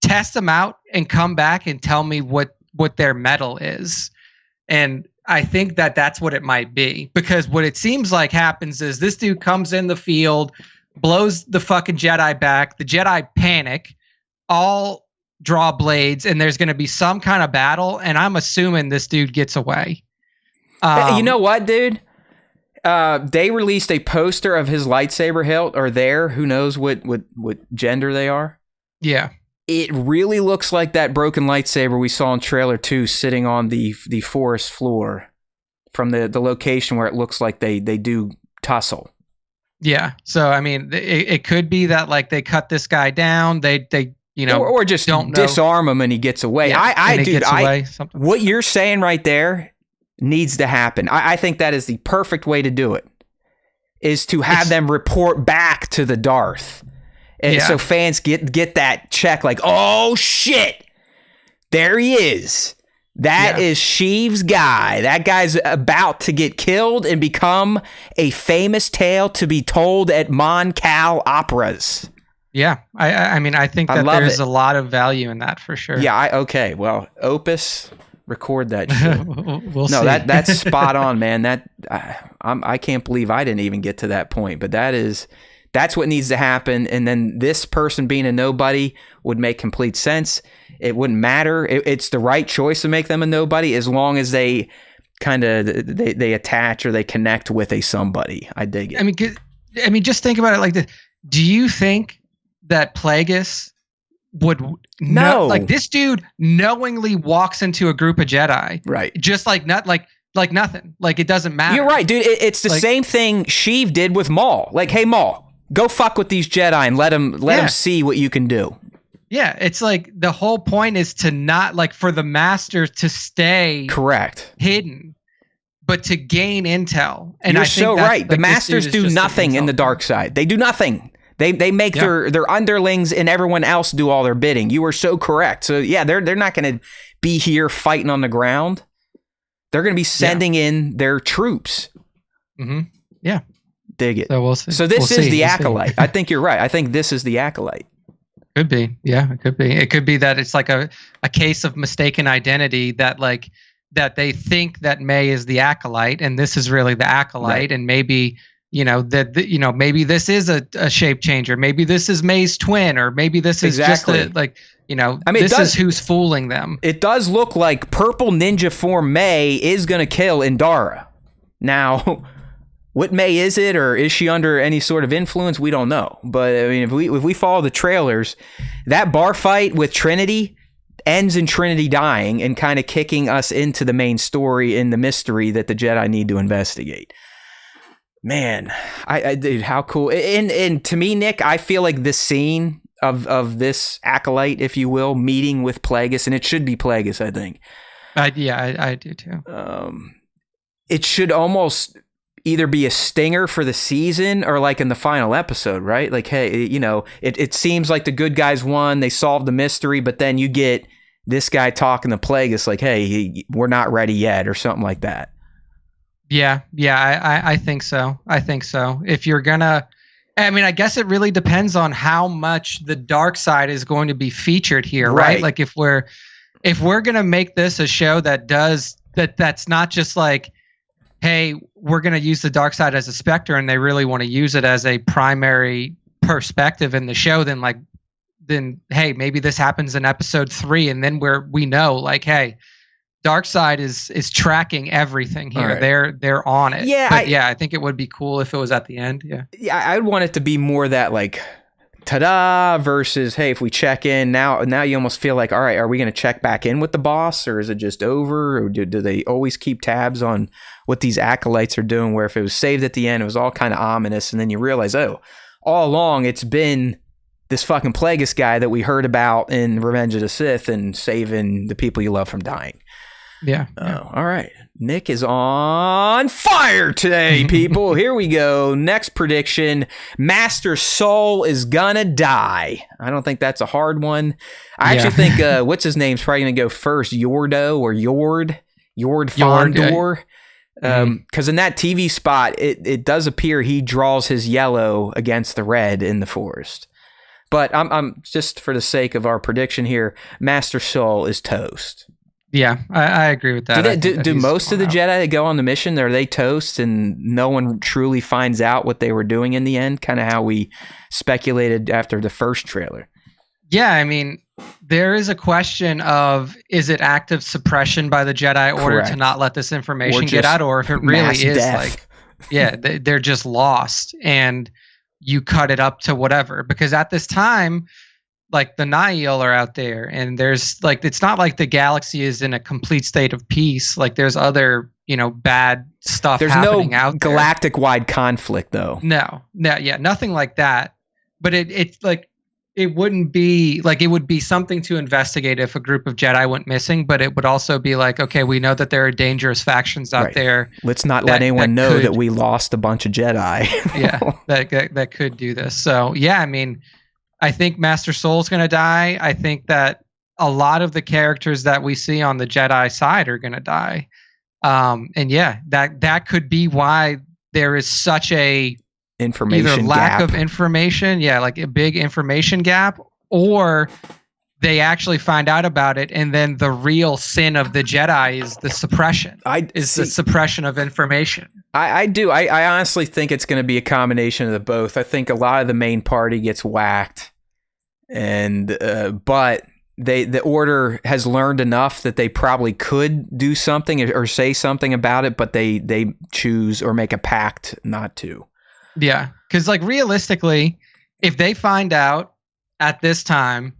test them out and come back and tell me what their metal is. And I think that that's what it might be, because what it seems like happens is this dude comes in the field, blows the fucking Jedi back. The Jedi panic, all draw blades, and there's going to be some kind of battle. And I'm assuming this dude gets away.
You know what, dude? They released a poster of his lightsaber hilt, or there. Who knows what gender they are?
Yeah.
It really looks like that broken lightsaber we saw in trailer 2 sitting on the forest floor from the location where it looks like they do tussle.
Yeah. So, I mean, it could be that like they cut this guy down. They
or just don't disarm him and he gets away.
Yeah,
what you're saying right there needs to happen. I think that is the perfect way to do it, is to have them report back to the Darth. And so fans get that check like, oh shit, there he is. That is Sheev's guy. That guy's about to get killed and become a famous tale to be told at Mon Cal operas.
Yeah, I mean, I think that there's a lot of value in that for sure.
Yeah, okay. Well, Opus, record that shit.
We'll see.
That's spot on, man. I can't believe I didn't even get to that point, but that's what needs to happen. And then this person being a nobody would make complete sense. It wouldn't matter. It's the right choice to make them a nobody as long as they kind of they attach or they connect with a somebody. I dig it.
I mean, just think about it like this. Do you think that Plagueis would like this dude knowingly walks into a group of Jedi,
right? Just
like nothing. Like it doesn't matter.
You're right, dude. It's the same thing Sheev did with Maul. Like, hey, Maul, go fuck with these Jedi and let them see what you can do.
Yeah, it's like the whole point is to not like for the master to stay
correct hidden,
but to gain intel. And
you're
I think
so right.
Like,
the masters do nothing in the dark side. They do nothing. They make their underlings and everyone else do all their bidding. You are so correct. So yeah, they're not going to be here fighting on the ground. They're going to be sending in their troops.
Mm-hmm. Yeah,
dig it.
So we'll see.
So this is the Acolyte. I think you're right. I think this is the Acolyte.
Could be. Yeah, it could be. It could be that it's like a case of mistaken identity, that like that they think that May is the Acolyte and this is really the Acolyte, right. And maybe maybe this is a shape changer, maybe this is May's twin, or maybe this is just this is who's fooling them.
It does look like purple ninja form May is going to kill Indara. Now, what May is it, or is she under any sort of influence? We don't know. But I mean, if we follow the trailers, that bar fight with Trinity ends in Trinity dying and kind of kicking us into the main story and the mystery that the Jedi need to investigate. Man, dude, how cool! And to me, Nick, I feel like the scene of this Acolyte, if you will, meeting with Plagueis, and it should be Plagueis, I think. I
do too.
It should almost either be a stinger for the season or like in the final episode, right? Like, hey, it seems like the good guys won, they solved the mystery, but then you get this guy talking to Plagueis like, hey, we're not ready yet, or something like that.
Yeah, I think so. If you're gonna, I mean, I guess it really depends on how much the dark side is going to be featured here, right? Like if we're if we're gonna make this a show that's not just like, hey, we're gonna use the dark side as a specter, and they really want to use it as a primary perspective in the show, then hey, maybe this happens in episode 3, and then we know, like, hey, Darkseid is tracking everything here. Right. They're on it.
Yeah,
but I think it would be cool if it was at the end.
Yeah, I'd want it to be more that like, ta-da versus, hey, if we check in now you almost feel like, all right, are we going to check back in with the boss, or is it just over, or do they always keep tabs on what these acolytes are doing? Where if it was saved at the end, it was all kind of ominous, and then you realize, oh, all along it's been this fucking Plagueis guy that we heard about in Revenge of the Sith and saving the people you love from dying.
Yeah.
All right. Nick is on fire today, people. Here we go. Next prediction. Master Soul is gonna die. I don't think that's a hard one. I actually think, what's his name's probably gonna go first. Yordo or Yord Fondor. Because in that TV spot, it does appear he draws his yellow against the red in the forest. But I'm just for the sake of our prediction here, Master Soul is toast.
Yeah, I agree with that.
Do most of the Jedi that go on the mission, are they toast and no one truly finds out what they were doing in the end? Kind of how we speculated after the first trailer.
Yeah, I mean, there is a question of, is it active suppression by the Jedi Order to not let this information get out, or if it really is death. Like, they're just lost and you cut it up to whatever. Because at this time, like, the Nihil are out there, and there's like, it's not like the galaxy is in a complete state of peace. Like, there's other, bad stuff happening out there.
There's no galactic-wide conflict, though.
No, nothing like that. But it's like, it wouldn't be like, it would be something to investigate if a group of Jedi went missing, but it would also be like, okay, we know that there are dangerous factions out there.
Let's not let anyone know that we lost a bunch of Jedi.
that could do this. So yeah, I mean, I think Master Soul's going to die. I think that a lot of the characters that we see on the Jedi side are going to die. And yeah, that could be why there is such a
information
lack
gap.
Of information, like a big information gap, or they actually find out about it, and then the real sin of the Jedi is the suppression. The suppression of information.
I do. I honestly think it's going to be a combination of the both. I think a lot of the main party gets whacked, and but the Order has learned enough that they probably could do something or say something about it, but they choose or make a pact not to.
Yeah, because like realistically, if they find out at this time,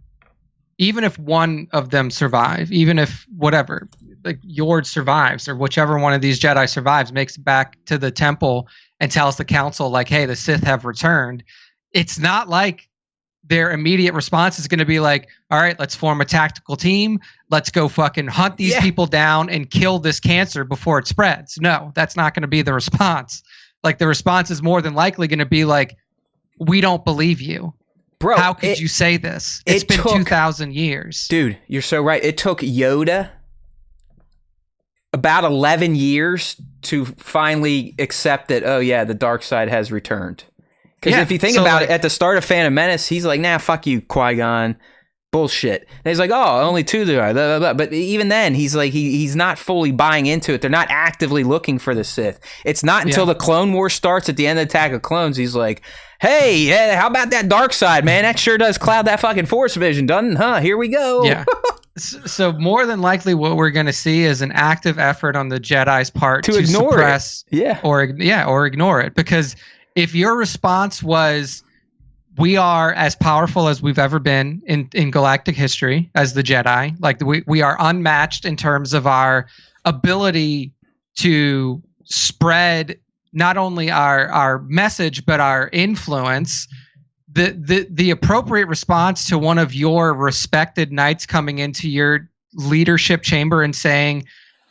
even if one of them survive, even if whatever, like Yord survives or whichever one of these Jedi survives, makes it back to the temple and tells the council like, hey, the Sith have returned, it's not like their immediate response is going to be like, all right, let's form a tactical team. Let's go fucking hunt these people down and kill this cancer before it spreads. No, that's not going to be the response. Like, the response is more than likely going to be like, we don't believe you. Bro, how could you say this? It's been 2,000 years.
Dude, you're so right. It took Yoda about 11 years to finally accept that, oh yeah, the dark side has returned. Because if you think about it, at the start of Phantom Menace, he's like, nah, fuck you, Qui-Gon. Bullshit. And he's like, oh, only two there are. Blah, blah, blah. But even then, he's like, he's not fully buying into it. They're not actively looking for the Sith. It's not until the Clone War starts at the end of Attack of Clones, he's like, hey, how about that dark side, man? That sure does cloud that fucking Force vision, doesn't it? Huh? Here we go.
Yeah. So more than likely what we're going to see is an active effort on the Jedi's part to ignore suppress
it.
or ignore it. Because if your response was, we are as powerful as we've ever been in galactic history as the Jedi. Like, we are unmatched in terms of our ability to spread not only our message, but our influence. The appropriate response to one of your respected knights coming into your leadership chamber and saying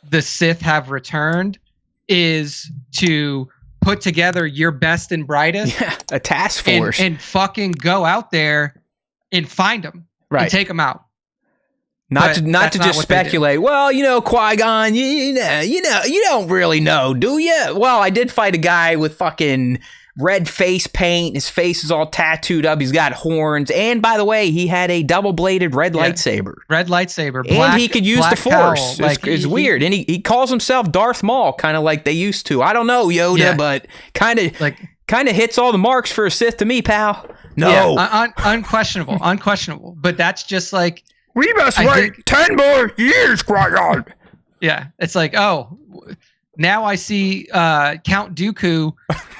the Sith have returned is to put together your best and brightest,
a task force,
and fucking go out there and find them, and take them out.
Not to just speculate. Well, Qui-Gon, you don't really know, do you? Well, I did fight a guy with fucking red face paint. His face is all tattooed up. He's got horns. And by the way, he had a double-bladed red lightsaber.
Red lightsaber.
And he could use the Force.
Cowl.
It's weird. And he calls himself Darth Maul, kind of like they used to. I don't know, Yoda, but kind of hits all the marks for a Sith to me, pal. No.
Yeah, unquestionable. But that's just like...
We must wait 10 more years, Qui-Gon.
Yeah, it's like, oh, now I see Count Dooku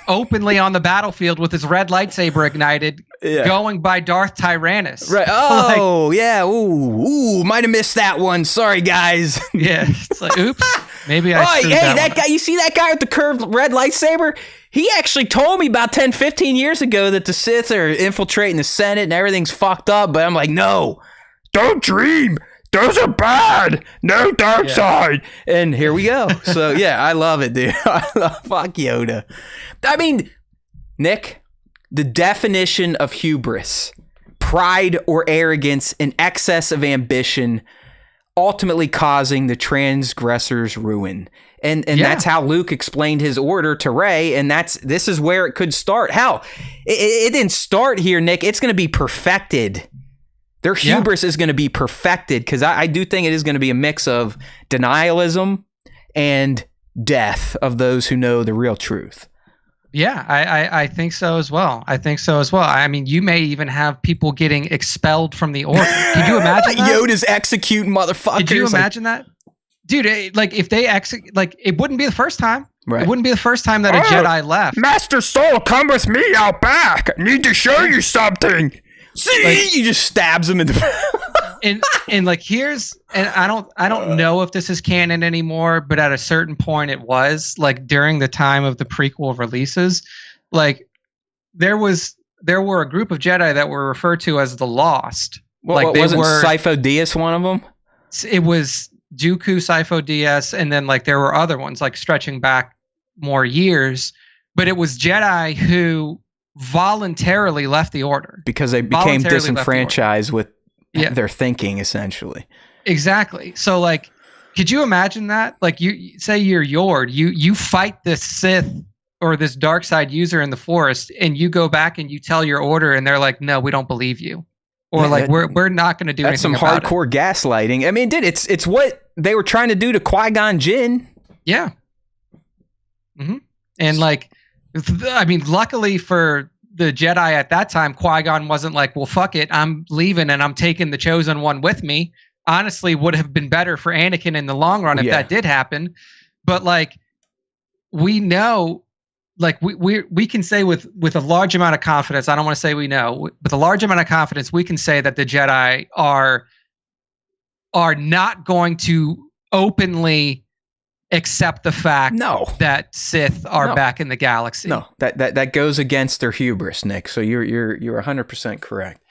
openly on the battlefield with his red lightsaber ignited, going by Darth Tyrannus.
Right. Oh, yeah. Ooh, might have missed that one. Sorry, guys.
Yeah, it's like, oops. Maybe I screwed
that guy, you see that guy with the curved red lightsaber? He actually told me about 10, 15 years ago that the Sith are infiltrating the Senate and everything's fucked up, but I'm like, no. Don't dream. Those are bad. No dark side. And here we go. So, yeah, I love it, dude. Fuck Yoda. I mean, Nick, the definition of hubris, pride or arrogance in excess of ambition, ultimately causing the transgressor's ruin. And that's how Luke explained his order to Rey, and this is where it could start. Hell, it didn't start here, Nick. It's going to be perfected. Their hubris is going to be perfected, because I do think it is going to be a mix of denialism and death of those who know the real truth.
Yeah, I think so as well. I mean, you may even have people getting expelled from the order. Could you imagine that?
Yoda's executing motherfuckers.
Could you imagine that? Dude, if they it wouldn't be the first time. Right. It wouldn't be the first time that a Jedi left.
Master Soul, come with me out back. I need to show you something.
See, you just stabs him in the
and I don't know if this is canon anymore, but at a certain point it was, like, during the time of the prequel releases, like there were a group of Jedi that were referred to as the Lost.
Wasn't SWTS one of them?
It was Dooku, SWTS, and then like there were other ones like stretching back more years, but it was Jedi who voluntarily left the order
because they became disenfranchised with their thinking, essentially.
Exactly. So, like, could you imagine that? Like, you say you're Yord, you fight this Sith or this dark side user in the forest, and you go back and you tell your order, and they're like, "No, we don't believe you," or we're not going to do anything about it.
That's some hardcore gaslighting. I mean, it's what they were trying to do to Qui-Gon Jinn.
Yeah. Mm-hmm. And like, I mean, luckily for the Jedi at that time, Qui-Gon wasn't like, well, fuck it, I'm leaving and I'm taking the Chosen One with me. Honestly, would have been better for Anakin in the long run if that did happen. But like, we know, like we can say with a large amount of confidence, I don't want to say we know, with a large amount of confidence, we can say that the Jedi are not going to openly accept the fact that Sith are back in the galaxy.
No, that goes against their hubris, Nick. So you're 100% correct.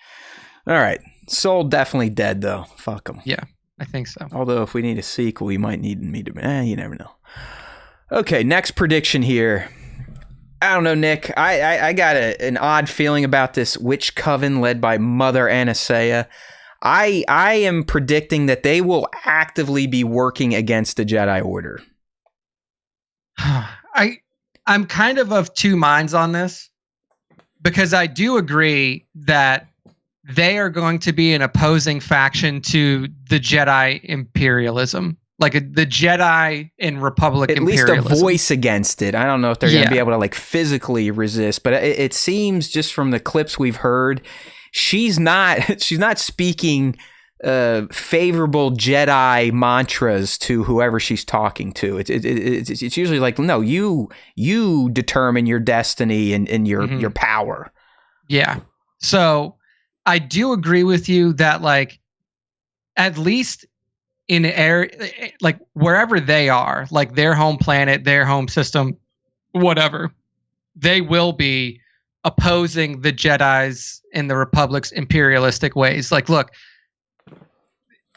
All right, Soul definitely dead though. Fuck him.
Yeah, I think so.
Although if we need a sequel, we might need me to. You never know. Okay, next prediction here. I don't know, Nick. I got an odd feeling about this witch coven led by Mother Anastasia. I am predicting that they will actively be working against the Jedi Order.
I'm kind of two minds on this, because I do agree that they are going to be an opposing faction to the Jedi imperialism, like the Jedi and Republic imperialism.
At least a voice against it. I don't know if they're going to be able to like physically resist, but it seems just from the clips we've heard, she's not speaking favorable Jedi mantras to whoever she's talking to. It's usually like, no, you determine your destiny and your power.
Yeah. So I do agree with you that, like, at least in area, like wherever they are, like their home planet, their home system, whatever, they will be opposing the Jedi's and the Republic's imperialistic ways. Like, look,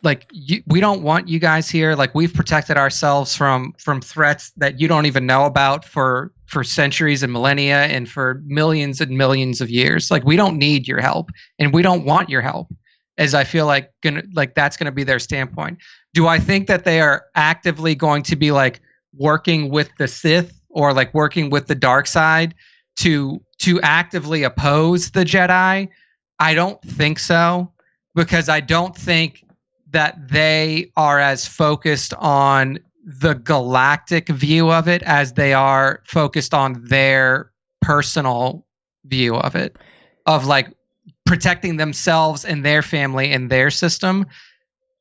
like we don't want you guys here. Like, we've protected ourselves from threats that you don't even know about for centuries and millennia and for millions and millions of years. Like, we don't need your help, and we don't want your help. As I feel like that's gonna be their standpoint. Do I think that they are actively going to be like working with the Sith or like working with the dark side to actively oppose the Jedi? I don't think so, because I don't think that they are as focused on the galactic view of it as they are focused on their personal view of it, of like protecting themselves and their family and their system.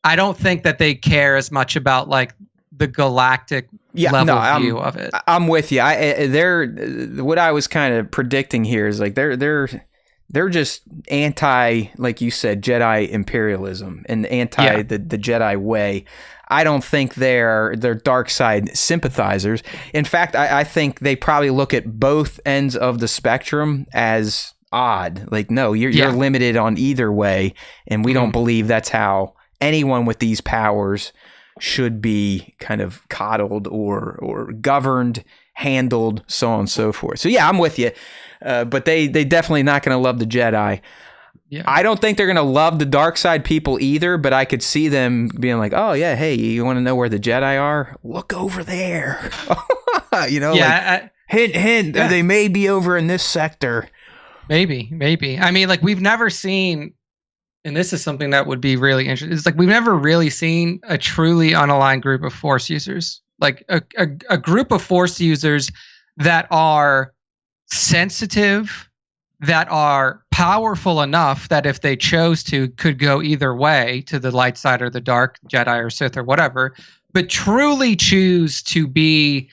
I don't think that they care as much about like the galactic level view of it.
I'm with you. What I was kind of predicting here is like they're just anti, like you said, Jedi imperialism and anti the Jedi way. I don't think they're dark side sympathizers. In fact, I think they probably look at both ends of the spectrum as odd. Like, no, you're limited on either way, and we don't believe that's how anyone with these powers should be kind of coddled or governed, handled, so on and so forth. So yeah, I'm with you. But they definitely not going to love the Jedi. Yeah. I don't think they're going to love the dark side people either, but I could see them being like, oh yeah, hey, you want to know where the Jedi are? Look over there. Like, hint, they may be over in this sector. Maybe. I mean, like, we've never seen, and this is something that would be really interesting, it's like we've never really seen a truly unaligned group of Force users. Like a group of Force users that are sensitive, that are powerful enough that if they chose to, could go either way, to the light side or the dark, Jedi or Sith or whatever, but truly choose to be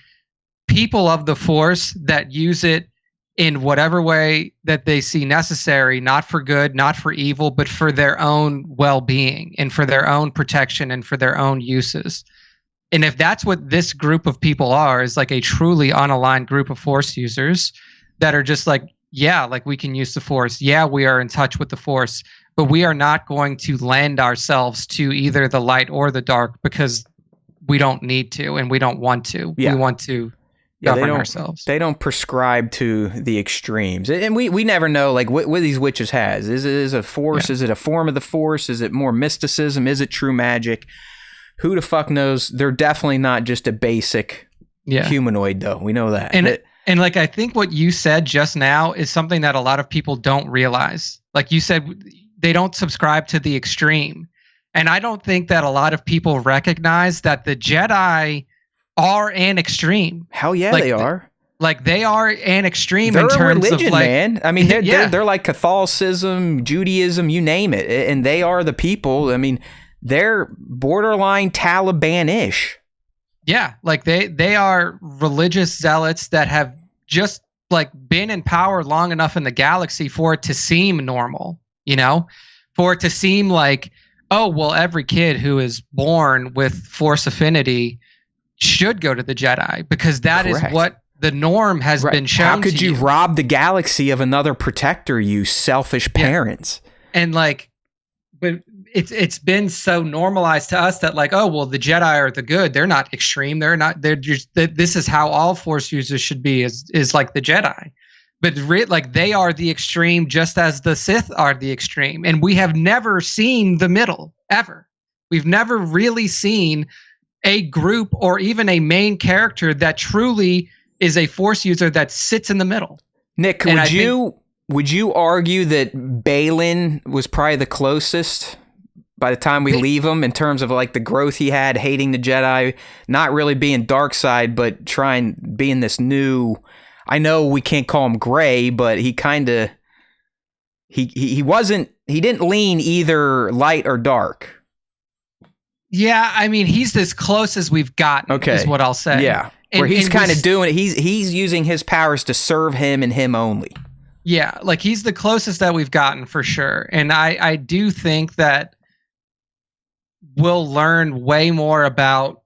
people of the Force that use it in whatever way that they see necessary, not for good, not for evil, but for their own well-being and for their own protection and for their own uses. And if that's what this group of people are, is like a truly unaligned group of Force users that are just like, yeah, like we can use the Force. Yeah, we are in touch with the Force, but we are not going to lend ourselves to either the light or the dark because we don't need to and we don't want to. Yeah. We want to govern ourselves. They don't prescribe to the extremes. And we never know like what these witches has. Is it a Force? Yeah. Is it a form of the Force? Is it more mysticism? Is it true magic? Who the fuck knows? They're definitely not just a basic humanoid, though. We know that.
And like, I think what you said just now is something that a lot of people don't realize. Like you said, they don't subscribe to the extreme. And I don't think that a lot of people recognize that the Jedi are an extreme.
Hell yeah, like, they are.
Like they are an extreme
they're
in terms
a religion,
of like,
man. I mean, they're like Catholicism, Judaism, you name it. And they are the people. I mean, they're borderline Taliban-ish.
Yeah, like they are religious zealots that have just like been in power long enough in the galaxy for it to seem normal, for it to seem like, oh, well, every kid who is born with Force affinity should go to the Jedi because that Correct. Is what the norm has been shown.
How could you rob the galaxy of another protector, you selfish parents?
Yeah. And like, but it's been so normalized to us that like, oh, well, the Jedi are the good. They're not extreme. They're just, this is how all Force users should be is like the Jedi. But like they are the extreme just as the Sith are the extreme. And we have never seen the middle ever. We've never really seen a group or even a main character that truly is a Force user that sits in the middle.
Nick, would you argue that Baylan was probably the closest by the time we leave him in terms of like the growth he had, hating the Jedi, not really being dark side, but being this new, I know we can't call him gray, but he kind of, he didn't lean either light or dark.
Yeah. I mean, he's as close as we've gotten is what I'll say.
Yeah. Where he's kind of doing it. He's using his powers to serve him and him only.
Yeah. Like he's the closest that we've gotten for sure. And I do think that we'll learn way more about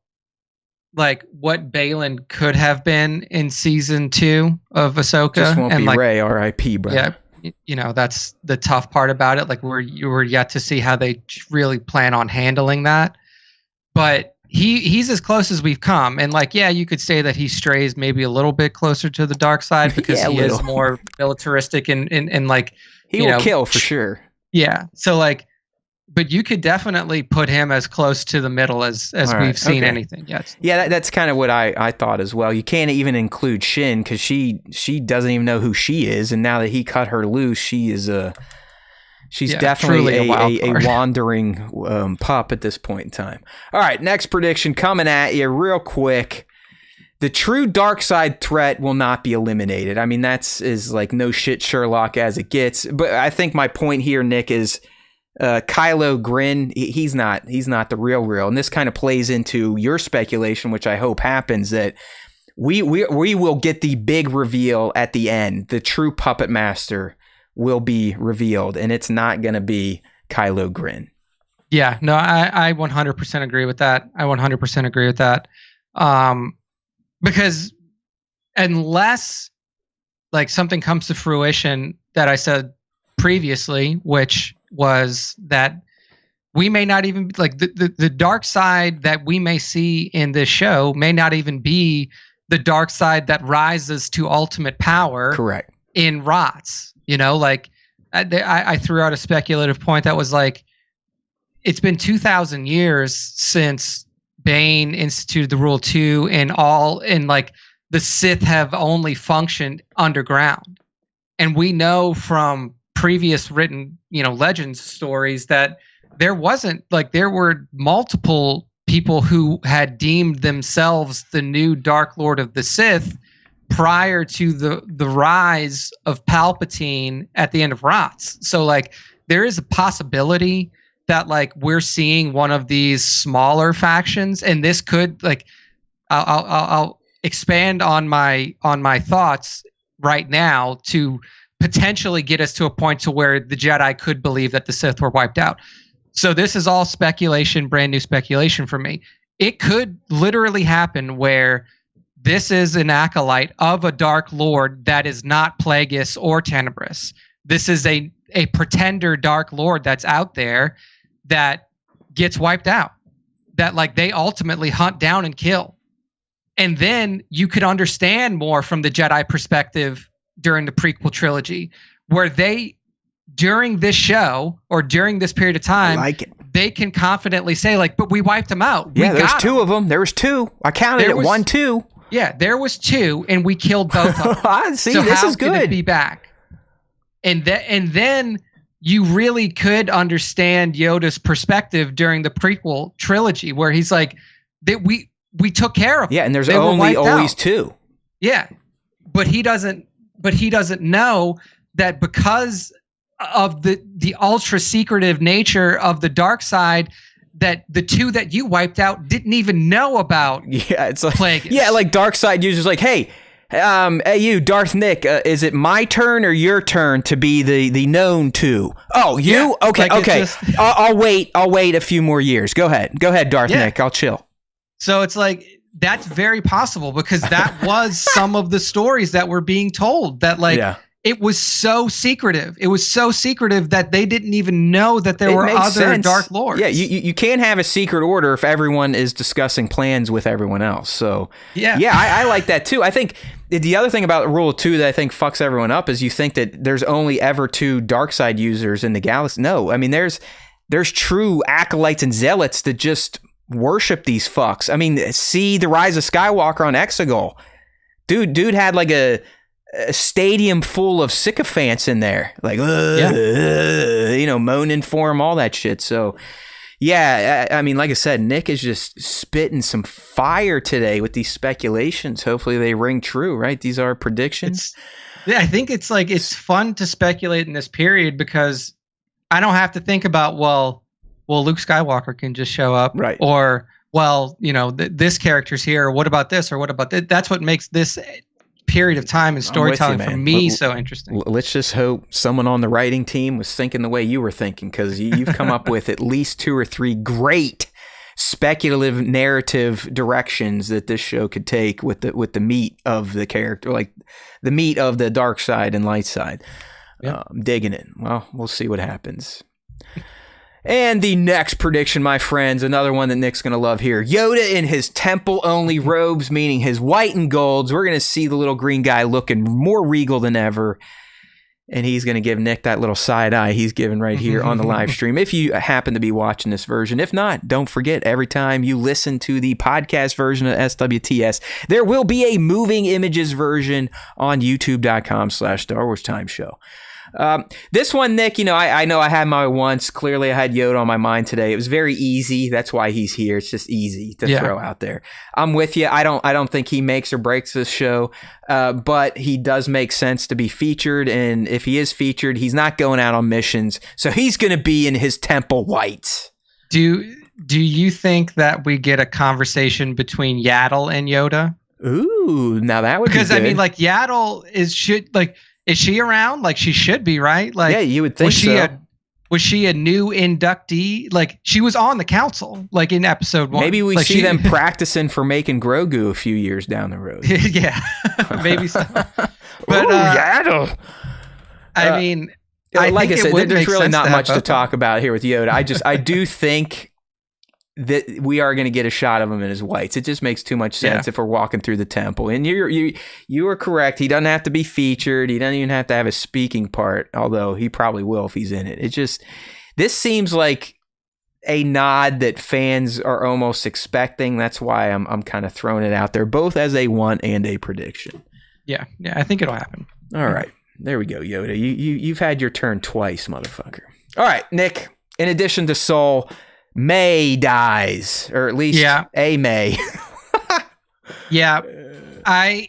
like what Baylan could have been in season 2 of Ahsoka.
Just won't
and
be
like,
Rey, R.I.P. brother.
Yeah, that's the tough part about it. Like we're yet to see how they really plan on handling that. But he's as close as we've come. And like, yeah, you could say that he strays maybe a little bit closer to the dark side because he is more militaristic and like
he will kill for sure.
Yeah. So like but you could definitely put him as close to the middle as
All
we've seen
okay.
anything yet.
Yeah, that's kind of what I thought as well. You can't even include Shin because she doesn't even know who she is, and now that he cut her loose, she's definitely a wandering pup at this point in time. All right, next prediction coming at you real quick. The true dark side threat will not be eliminated. I mean, that's is like no shit Sherlock as it gets. But I think my point here, Nick, is Kylo Grin. He's not the real. And this kind of plays into your speculation, which I hope happens, that we will get the big reveal at the end. The true puppet master will be revealed, and it's not going to be Kylo Grin.
Yeah, no, I 100% agree with that. I 100% agree with that. Because unless like something comes to fruition that I said previously, which was that we may not even like the dark side that we may see in this show may not even be the dark side that rises to ultimate power.
Correct.
In ROTS, you know, like I threw out a speculative point that was like, it's been 2,000 years since Bane instituted the Rule 2, and like the Sith have only functioned underground. And we know from previous written, legends stories that there were multiple people who had deemed themselves the new Dark Lord of the Sith prior to the rise of Palpatine at the end of ROTS. So like there is a possibility that like we're seeing one of these smaller factions, and this could like I'll expand on my thoughts right now to potentially get us to a point to where the Jedi could believe that the Sith were wiped out. So this is all speculation, brand new speculation for me. It could literally happen where this is an acolyte of a Dark Lord that is not Plagueis or Tenebris. This is a pretender Dark Lord that's out there that gets wiped out, that like they ultimately hunt down and kill. And then you could understand more from the Jedi perspective during the prequel trilogy, where they, during this show or during this period of time, they can confidently say like, but we wiped them out.
Yeah, there's two of them. There was two. I counted it. 1, 2.
Yeah, there was 2, and we killed both of them.
I see.
So
this
how
is good.
Could it be back? And then you really could understand Yoda's perspective during the prequel trilogy, where he's like, that we took care of them.
Yeah, and there's only always 2.
Yeah, but he doesn't know that because of the ultra secretive nature of the dark side, that the 2 that you wiped out didn't even know about.
Yeah, it's like
Plagueis.
Yeah, like dark side users like, hey, you, Darth Nick, is it my turn or your turn to be the known 2? Oh, you? Yeah, okay, like okay. I'll wait a few more years. Go ahead, Darth Nick. I'll chill.
So it's like that's very possible, because that was some of the stories that were being told, that like it was so secretive. It was so secretive that they didn't even know that there were other Dark Lords.
Yeah, you can't have a secret order if everyone is discussing plans with everyone else. So yeah, I like that too. I think the other thing about Rule 2 that I think fucks everyone up is you think that there's only ever 2 dark side users in the galaxy. No, I mean there's true acolytes and zealots that just worship these fucks. I mean, see the Rise of Skywalker on Exegol. Dude had like a stadium full of sycophants in there, like moaning for him, all that shit. So yeah, I mean, like I said, Nick is just spitting some fire today with these speculations. Hopefully they ring true, right? These are predictions.
I think it's like it's fun to speculate in this period, because I don't have to think about well Luke Skywalker can just show up,
right?
Or this character's here, or what about this, or what about that? That's what makes this period of time and storytelling for me so interesting.
Let's just hope someone on the writing team was thinking the way you were thinking, because you've come up with at least 2 or 3 great speculative narrative directions that this show could take with the meat of the character, like the meat of the dark side and light side. I'm digging it. Well, we'll see what happens. And the next prediction, my friends, another one that Nick's going to love here. Yoda in his temple-only robes, meaning his white and golds. We're going to see the little green guy looking more regal than ever. And he's going to give Nick that little side eye he's giving right here on the live stream. If you happen to be watching this version. If not, don't forget, every time you listen to the podcast version of SWTS, there will be a moving images version on youtube.com/Star Wars Time Show. This one, Nick, I know I had my once. Clearly, I had Yoda on my mind today. It was very easy. That's why he's here. It's just easy to throw out there. I'm with you. I don't think he makes or breaks this show, but he does make sense to be featured. And if he is featured, he's not going out on missions, so he's going to be in his temple whites.
Do you think that we get a conversation between Yaddle and Yoda?
Ooh, now that would be
because
good.
I mean, like Yaddle is she around? Like she should be, right? Like,
yeah, you would think
was she a new inductee? Like she was on the council, like in episode 1.
Maybe we see them practicing for making Grogu a few years down the road.
Yeah, maybe so. But
Yaddle.
I mean,
like I said, there's really not much to talk
about.
about here with Yoda. I do think that we are going to get a shot of him in his whites. It just makes too much sense if we're walking through the temple. And you are correct. He doesn't have to be featured. He doesn't even have to have a speaking part, although he probably will if he's in it. This seems like a nod that fans are almost expecting. That's why I'm kind of throwing it out there, both as a want and a prediction.
Yeah, I think it'll happen.
All right. There we go, Yoda. You've had your turn twice, motherfucker. All right, Nick. In addition to Soul, May dies, or at least a May.
Yeah, I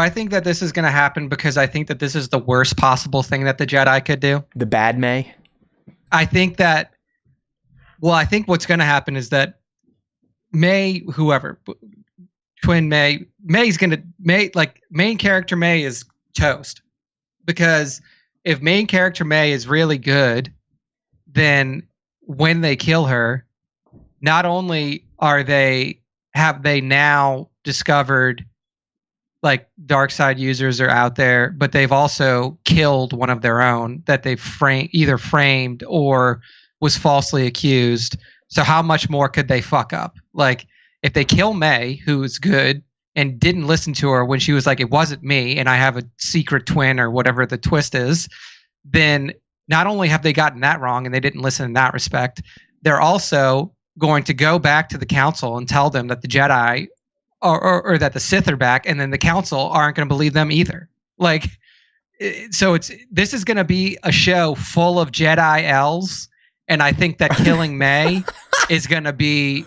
think that this is going to happen because I think that this is the worst possible thing that the Jedi could do.
The bad May?
I think what's going to happen is that twin May's going to, main character May is toast. Because if main character May is really good, then when they kill her, not only have they now discovered like dark side users are out there, but they've also killed one of their own that they've either framed or was falsely accused. So how much more could they fuck up? Like if they kill May, who is good and didn't listen to her when she was like, it wasn't me and I have a secret twin or whatever the twist is, then not only have they gotten that wrong and they didn't listen in that respect, they're also going to go back to the council and tell them that the Jedi or that the Sith are back, and then the council aren't going to believe them either. Like, so this is going to be a show full of Jedi L's, and I think that killing May is going to be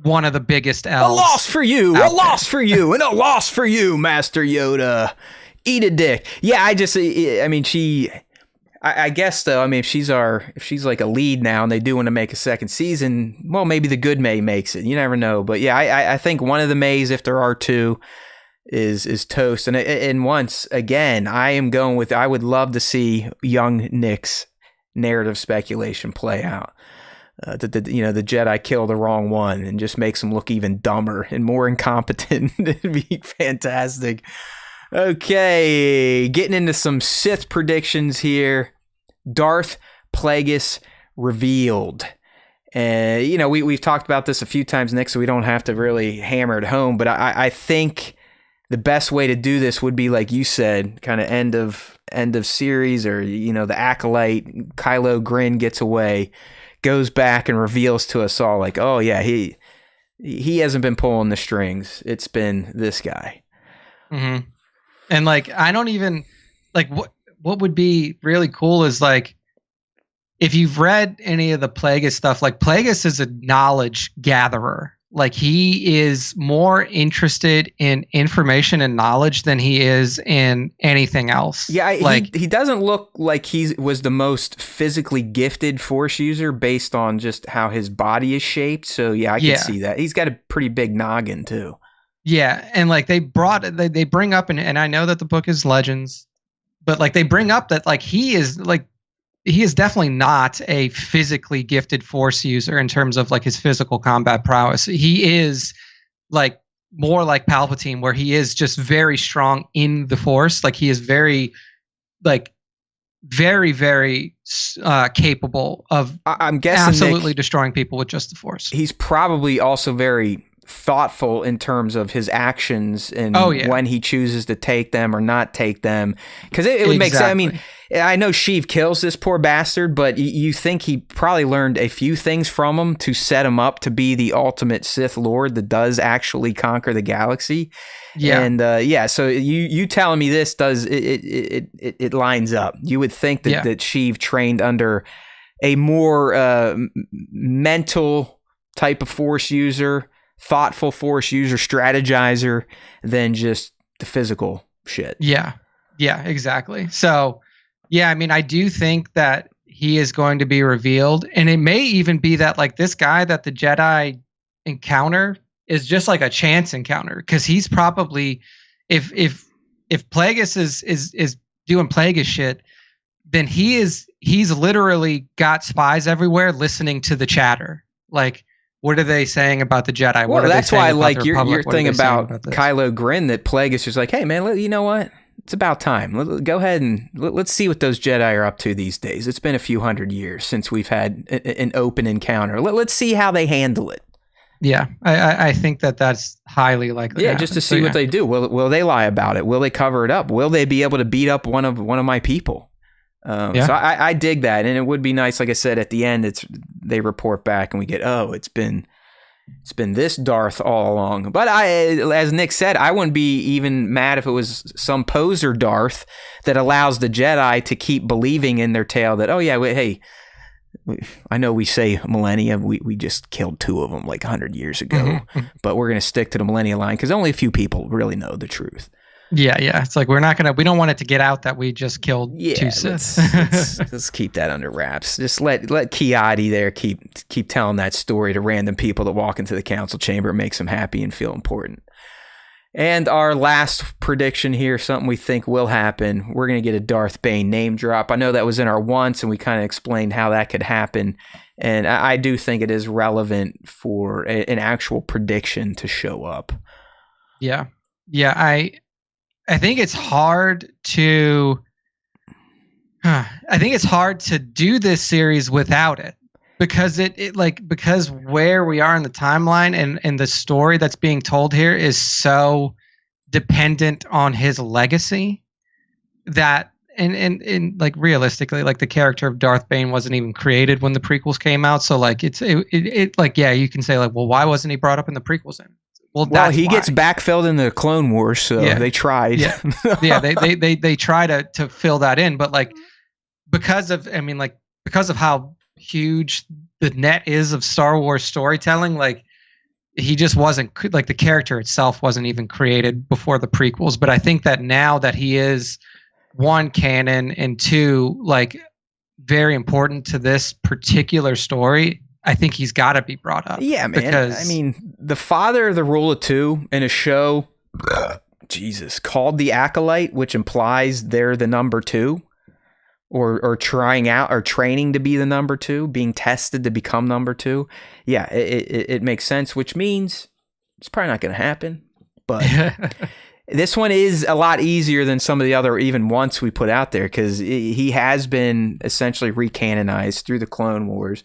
one of the biggest L's.
A loss for you, a loss for you, and a loss for you, Master Yoda. Eat a dick. Yeah, I guess though, I mean, if she's like a lead now and they do want to make a second season, well, maybe the good May makes it. You never know. But yeah, I think one of the Mays, if there are two, is toast. And once again, I would love to see young Nick's narrative speculation play out. The Jedi kill the wrong one and just makes him look even dumber and more incompetent. It'd be fantastic. Okay, getting into some Sith predictions here. Darth Plagueis revealed. And, we've talked about this a few times, Nick, so we don't have to really hammer it home. But I think the best way to do this would be, like you said, kind of end of series, or, the Acolyte, Kylo Grin gets away, goes back and reveals to us all, like, oh, yeah, he hasn't been pulling the strings. It's been this guy.
Mm-hmm. And, like, I don't even, like, what would be really cool is, like, if you've read any of the Plagueis stuff, like, Plagueis is a knowledge gatherer. Like, he is more interested in information and knowledge than he is in anything else.
Yeah,
like,
he doesn't look like he was the most physically gifted Force user based on just how his body is shaped. So, yeah, I can see that. He's got a pretty big noggin, too. Yeah,
and, like, they bring up, and I know that the book is Legends, but, like, they bring up that, like, he is definitely not a physically gifted Force user in terms of, like, his physical combat prowess. He is, like, more like Palpatine, where he is just very strong in the Force. Like, he is very, very capable of,
I'm guessing,
absolutely
Nick,
destroying people with just the Force.
He's probably also very thoughtful in terms of his actions and when he chooses to take them or not take them. Because it would make sense. I mean, I know Sheev kills this poor bastard, but you think he probably learned a few things from him to set him up to be the ultimate Sith Lord that does actually conquer the galaxy. Yeah. And so you telling me this does it lines up. You would think that Sheev trained under a more mental type of Force user, thoughtful Force user, strategizer than just the physical shit. Yeah, exactly. So, yeah, I mean, I do think that he is going to be revealed, and it may even be that like this guy that the Jedi encounter is just like a chance encounter, because he's probably if Plagueis is doing Plagueis shit, then he's literally got spies everywhere listening to the chatter. Like, what are they saying about the Jedi? Well, that's why I like your thing about Kylo Grin, that Plagueis is like, hey man, you know what? It's about time. Go ahead and let's see what those Jedi are up to these days. It's been a few hundred years since we've had an open encounter. Let's see how they handle it. Yeah, I think that's highly likely. Yeah, just to see what they do. Will they lie about it? Will they cover it up? Will they be able to beat up one of my people? So I dig that, and it would be nice. Like I said, at the end, they report back, and we get, it's been this Darth all along. But as Nick said, I wouldn't be even mad if it was some poser Darth that allows the Jedi to keep believing in their tale that, I know we say millennia, we just killed 2 of them like 100 years ago, but we're going to stick to the millennia line because only a few people really know the truth. Yeah. It's like we don't want it to get out that we just killed 2 Sith. Let's keep that under wraps. Just let Kiadi there keep telling that story to random people that walk into the council chamber. It makes them happy and feel important. And our last prediction here, something we think will happen. We're going to get a Darth Bane name drop. I know that was in our once, and we kind of explained how that could happen. And I do think it is relevant for an actual prediction to show up. Yeah. I think it's hard to do this series without it, because because where we are in the timeline and the story that's being told here is so dependent on his legacy that and like realistically, like the character of Darth Bane wasn't even created when the prequels came out. So like you can say like, well, why wasn't he brought up in the prequels then? Well, he gets backfilled in the Clone Wars, so they tried. They try to fill that in, but like because of how huge the net is of Star Wars storytelling, like he just wasn't, like the character itself wasn't even created before the prequels. But I think that now that he is, 1, canon, and 2, like very important to this particular story, I think he's got to be brought up. Yeah, man. Because, I mean, the father of the Rule of 2 in a show, called the Acolyte, which implies they're the number 2, or trying out or training to be the number 2, being tested to become number 2. Yeah, it makes sense, which means it's probably not going to happen. But this one is a lot easier than some of the other even once we put out there, because he has been essentially recanonized through the Clone Wars.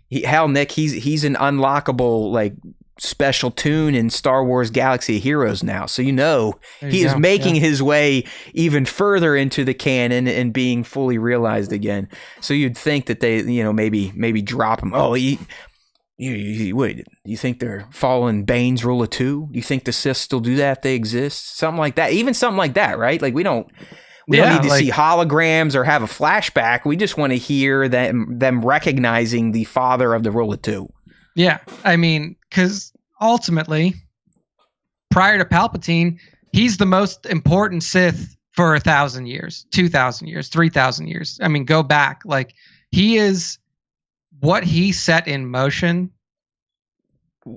Nick, he's an unlockable like special tune in Star Wars Galaxy of Heroes now. So he is making his way even further into the canon and being fully realized again. So you'd think that they, maybe drop him. Oh, you think they're following Bane's Rule of 2? You think the Sith still do that if they exist? Something like that. Even something like that, right? Like we don't need to see holograms or have a flashback. We just want to hear them recognizing the father of the Rule of 2. Yeah, I mean, because ultimately, prior to Palpatine, he's the most important Sith for 1,000 years, 2,000 years, 3,000 years. I mean, go back. Like, he is what he set in motion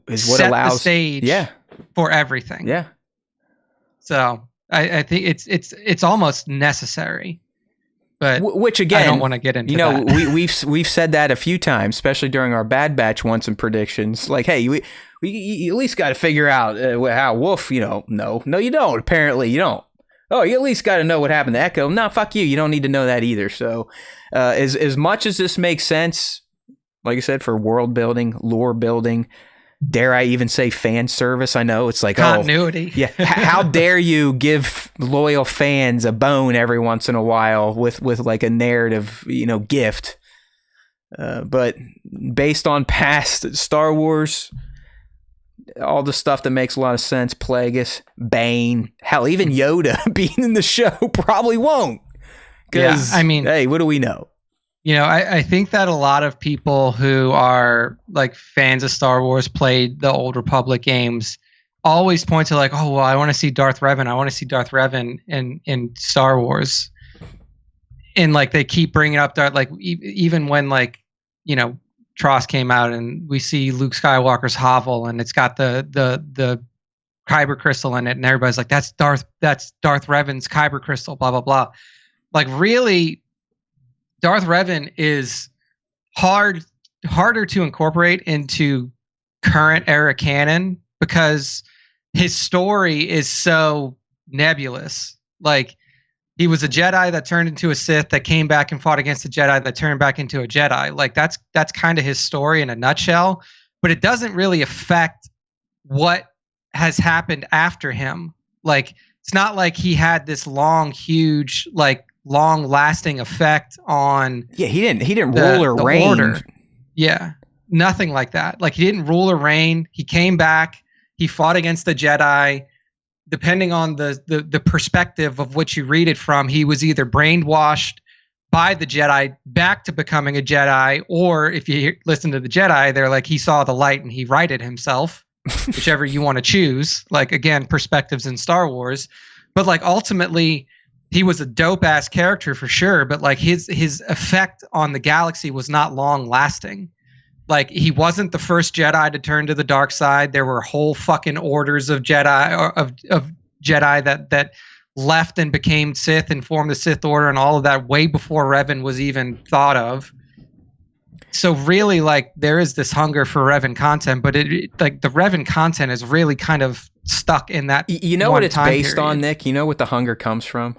is what allows the stage for everything. Yeah. So I think it's almost necessary, but which again, I don't want to get into. That. we've said that a few times, especially during our Bad Batch once and predictions. Like, hey, you at least got to figure out how Wolf. No, you don't. Apparently, you don't. Oh, you at least got to know what happened to Echo. No, fuck you. You don't need to know that either. So, as much as this makes sense, like I said, for world building, lore building, dare I even say fan service? I know it's like
continuity.
Oh, yeah. How dare you give loyal fans a bone every once in a while with like a narrative, gift. But based on past Star Wars, all the stuff that makes a lot of sense, Plagueis, Bane, hell, even Yoda being in the show probably won't. Because, hey, what do we know?
I think that a lot of people who are like fans of Star Wars, played the Old Republic games, always point to like, oh, well, I want to see Darth Revan. I want to see Darth Revan in Star Wars. And like they keep bringing up that, like even when like, Tross came out and we see Luke Skywalker's hovel and it's got the kyber crystal in it, and everybody's like, that's Darth Revan's kyber crystal, blah blah blah. Like really, Darth Revan is harder to incorporate into current era canon because his story is so nebulous. Like, he was a Jedi that turned into a Sith, that came back and fought against a Jedi that turned back into a Jedi. Like, that's kind of his story in a nutshell, but it doesn't really affect what has happened after him. Like, it's not like he had this huge, like, long-lasting effect on.
Yeah, he didn't rule or reign.
Order. Yeah, nothing like that. Like, he didn't rule or reign. He came back. He fought against the Jedi. Depending on the perspective of which you read it from, he was either brainwashed by the Jedi back to becoming a Jedi, or if you listen to the Jedi, they're like, he saw the light and he righted himself, whichever you want to choose. Like, again, perspectives in Star Wars. But like, ultimately, he was a dope ass character for sure, but like his effect on the galaxy was not long lasting. Like, he wasn't the first Jedi to turn to the dark side. There were whole fucking orders of Jedi of Jedi that left and became Sith and formed the Sith Order and all of that way before Revan was even thought of. So really, like, there is this hunger for Revan content, but it like the Revan content is really kind of stuck in that.
You know what it's based on, Nick? You know what the hunger comes from?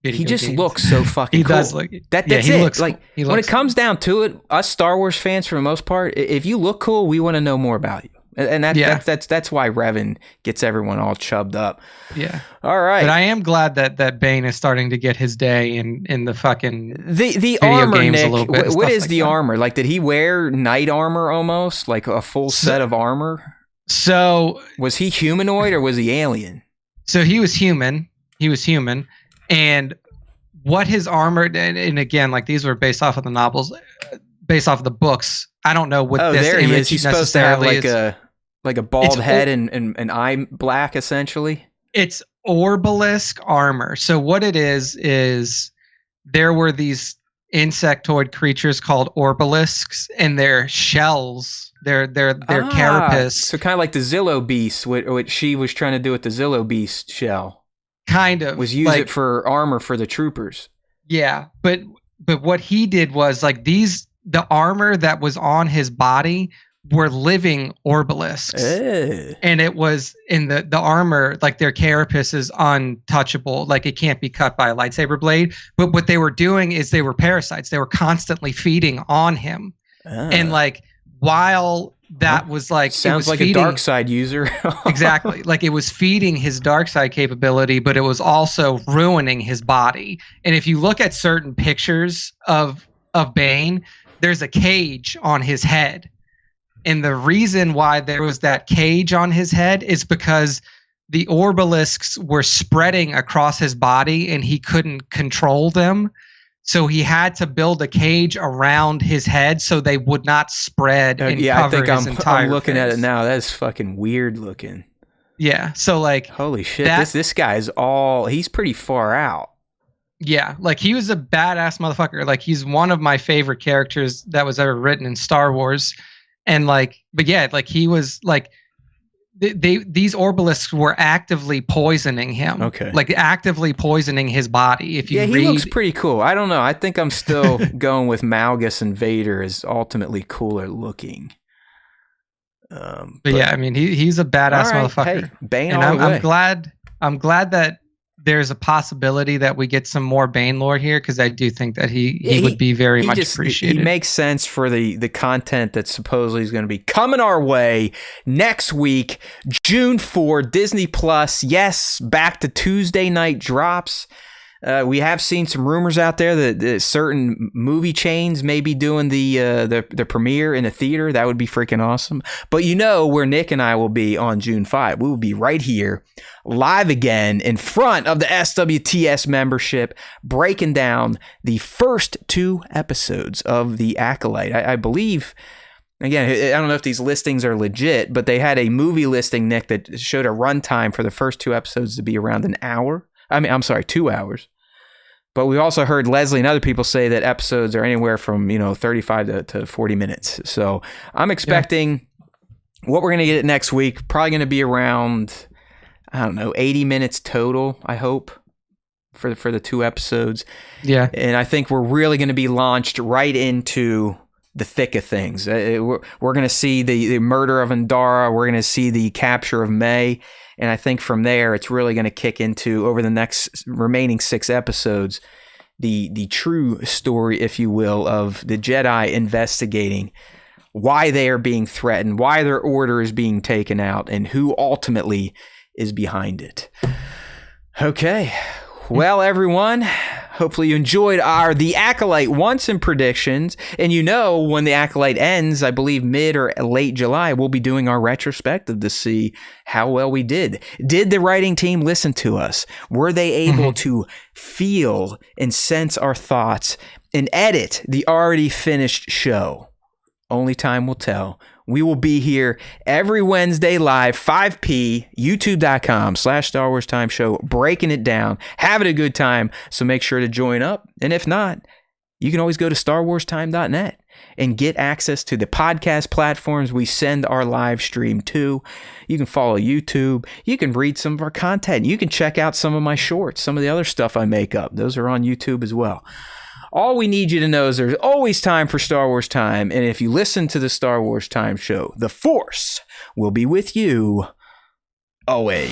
He just looks so fucking cool. He does look. That's it. Looks like cool. When it comes down to it, us Star Wars fans, for the most part, if you look cool, we want to know more about you, and that's why Revan gets everyone all chubbed up. Yeah. All right.
But I am glad that Bane is starting to get his day in the fucking
the armor. Games Nick, a little bit. What is like the armor? Like, did he wear knight armor almost, like a full set of armor?
So
was he humanoid or was he alien?
So he was human. And what his armor, and again, like, these were based off of the novels, based off of the books. I don't know what this
there
image
he is. He's supposed to have like
is.
a bald head and an eye black, essentially.
It's Orbalisk armor. So what it is there were these insectoid creatures called Orbalisks, and their shells, their carapace.
So kind of like the Zillow Beast, what she was trying to do with the Zillow Beast shell.
Kind of
was use it for armor for the troopers.
Yeah, but what he did was like the armor that was on his body were living Orbalisks, and it was in the armor, like, their carapace is untouchable, like it can't be cut by a lightsaber blade. But what they were doing is they were parasites. They were constantly feeding on him, and like while that was like,
sounds like feeding, a dark side user.
Exactly. Like, it was feeding his dark side capability, but it was also ruining his body. And if you look at certain pictures of Bane, there's a cage on his head. And the reason why there was that cage on his head is because the Orbalisks were spreading across his body and he couldn't control them. So he had to build a cage around his head so they would not spread and cover his entire
I'm looking
face.
at it now. That's fucking weird looking.
Yeah. So like,
holy shit, this guy's he's pretty far out.
Yeah, like, he was a badass motherfucker. Like, he's one of my favorite characters that was ever written in Star Wars. And like, but yeah, like, he was like, these Orbalisks were actively poisoning him.
Okay.
Like, actively poisoning his body. If you
he looks pretty cool. I don't know. I think I'm still going with Malgus and Vader as ultimately cooler looking.
But yeah, I mean, he's a badass motherfucker.
Hey, Bane,
and I'm glad that there's a possibility that we get some more Bane lore here, because I do think that he would be very much appreciated.
He makes sense for the content that supposedly is going to be coming our way next week, June 4, Disney Plus. Yes, back to Tuesday night drops. We have seen some rumors out there that certain movie chains may be doing the premiere in a theater. That would be freaking awesome. But you know where Nick and I will be on June 5. We will be right here, live again, in front of the SWTS membership, breaking down the first 2 episodes of The Acolyte. I believe... Again, I don't know if these listings are legit, but they had a movie listing, Nick, that showed a runtime for the first 2 episodes to be around an hour. I'm sorry, 2 hours. But we also heard Leslie and other people say that episodes are anywhere from 35 to 40 minutes. So I'm expecting what we're going to get next week, probably going to be around, 80 minutes total, I hope, for the 2 episodes. Yeah. And I think we're really going to be launched right into the thick of things. We're going to see the murder of Andara. We're going to see the capture of May. And I think from there, it's really going to kick into, over the next remaining 6 episodes, the true story, if you will, of the Jedi investigating why they are being threatened, why their order is being taken out, and who ultimately is behind it. Okay. Well, everyone, hopefully you enjoyed our The Acolyte Wants and predictions. And when the Acolyte ends, I believe mid or late July, we'll be doing our retrospective to see how well we did. Did the writing team listen to us? Were they able to feel and sense our thoughts and edit the already finished show? Only time will tell. We will be here every Wednesday live, 5 p, youtube.com/Star Wars Time Show, breaking it down, having a good time. So make sure to join up. And if not, you can always go to starwarstime.net and get access to the podcast platforms we send our live stream to. You can follow YouTube. You can read some of our content. You can check out some of my shorts, some of the other stuff I make up. Those are on YouTube as well. All we need you to know is there's always time for Star Wars Time. And if you listen to the Star Wars Time Show, the Force will be with you always.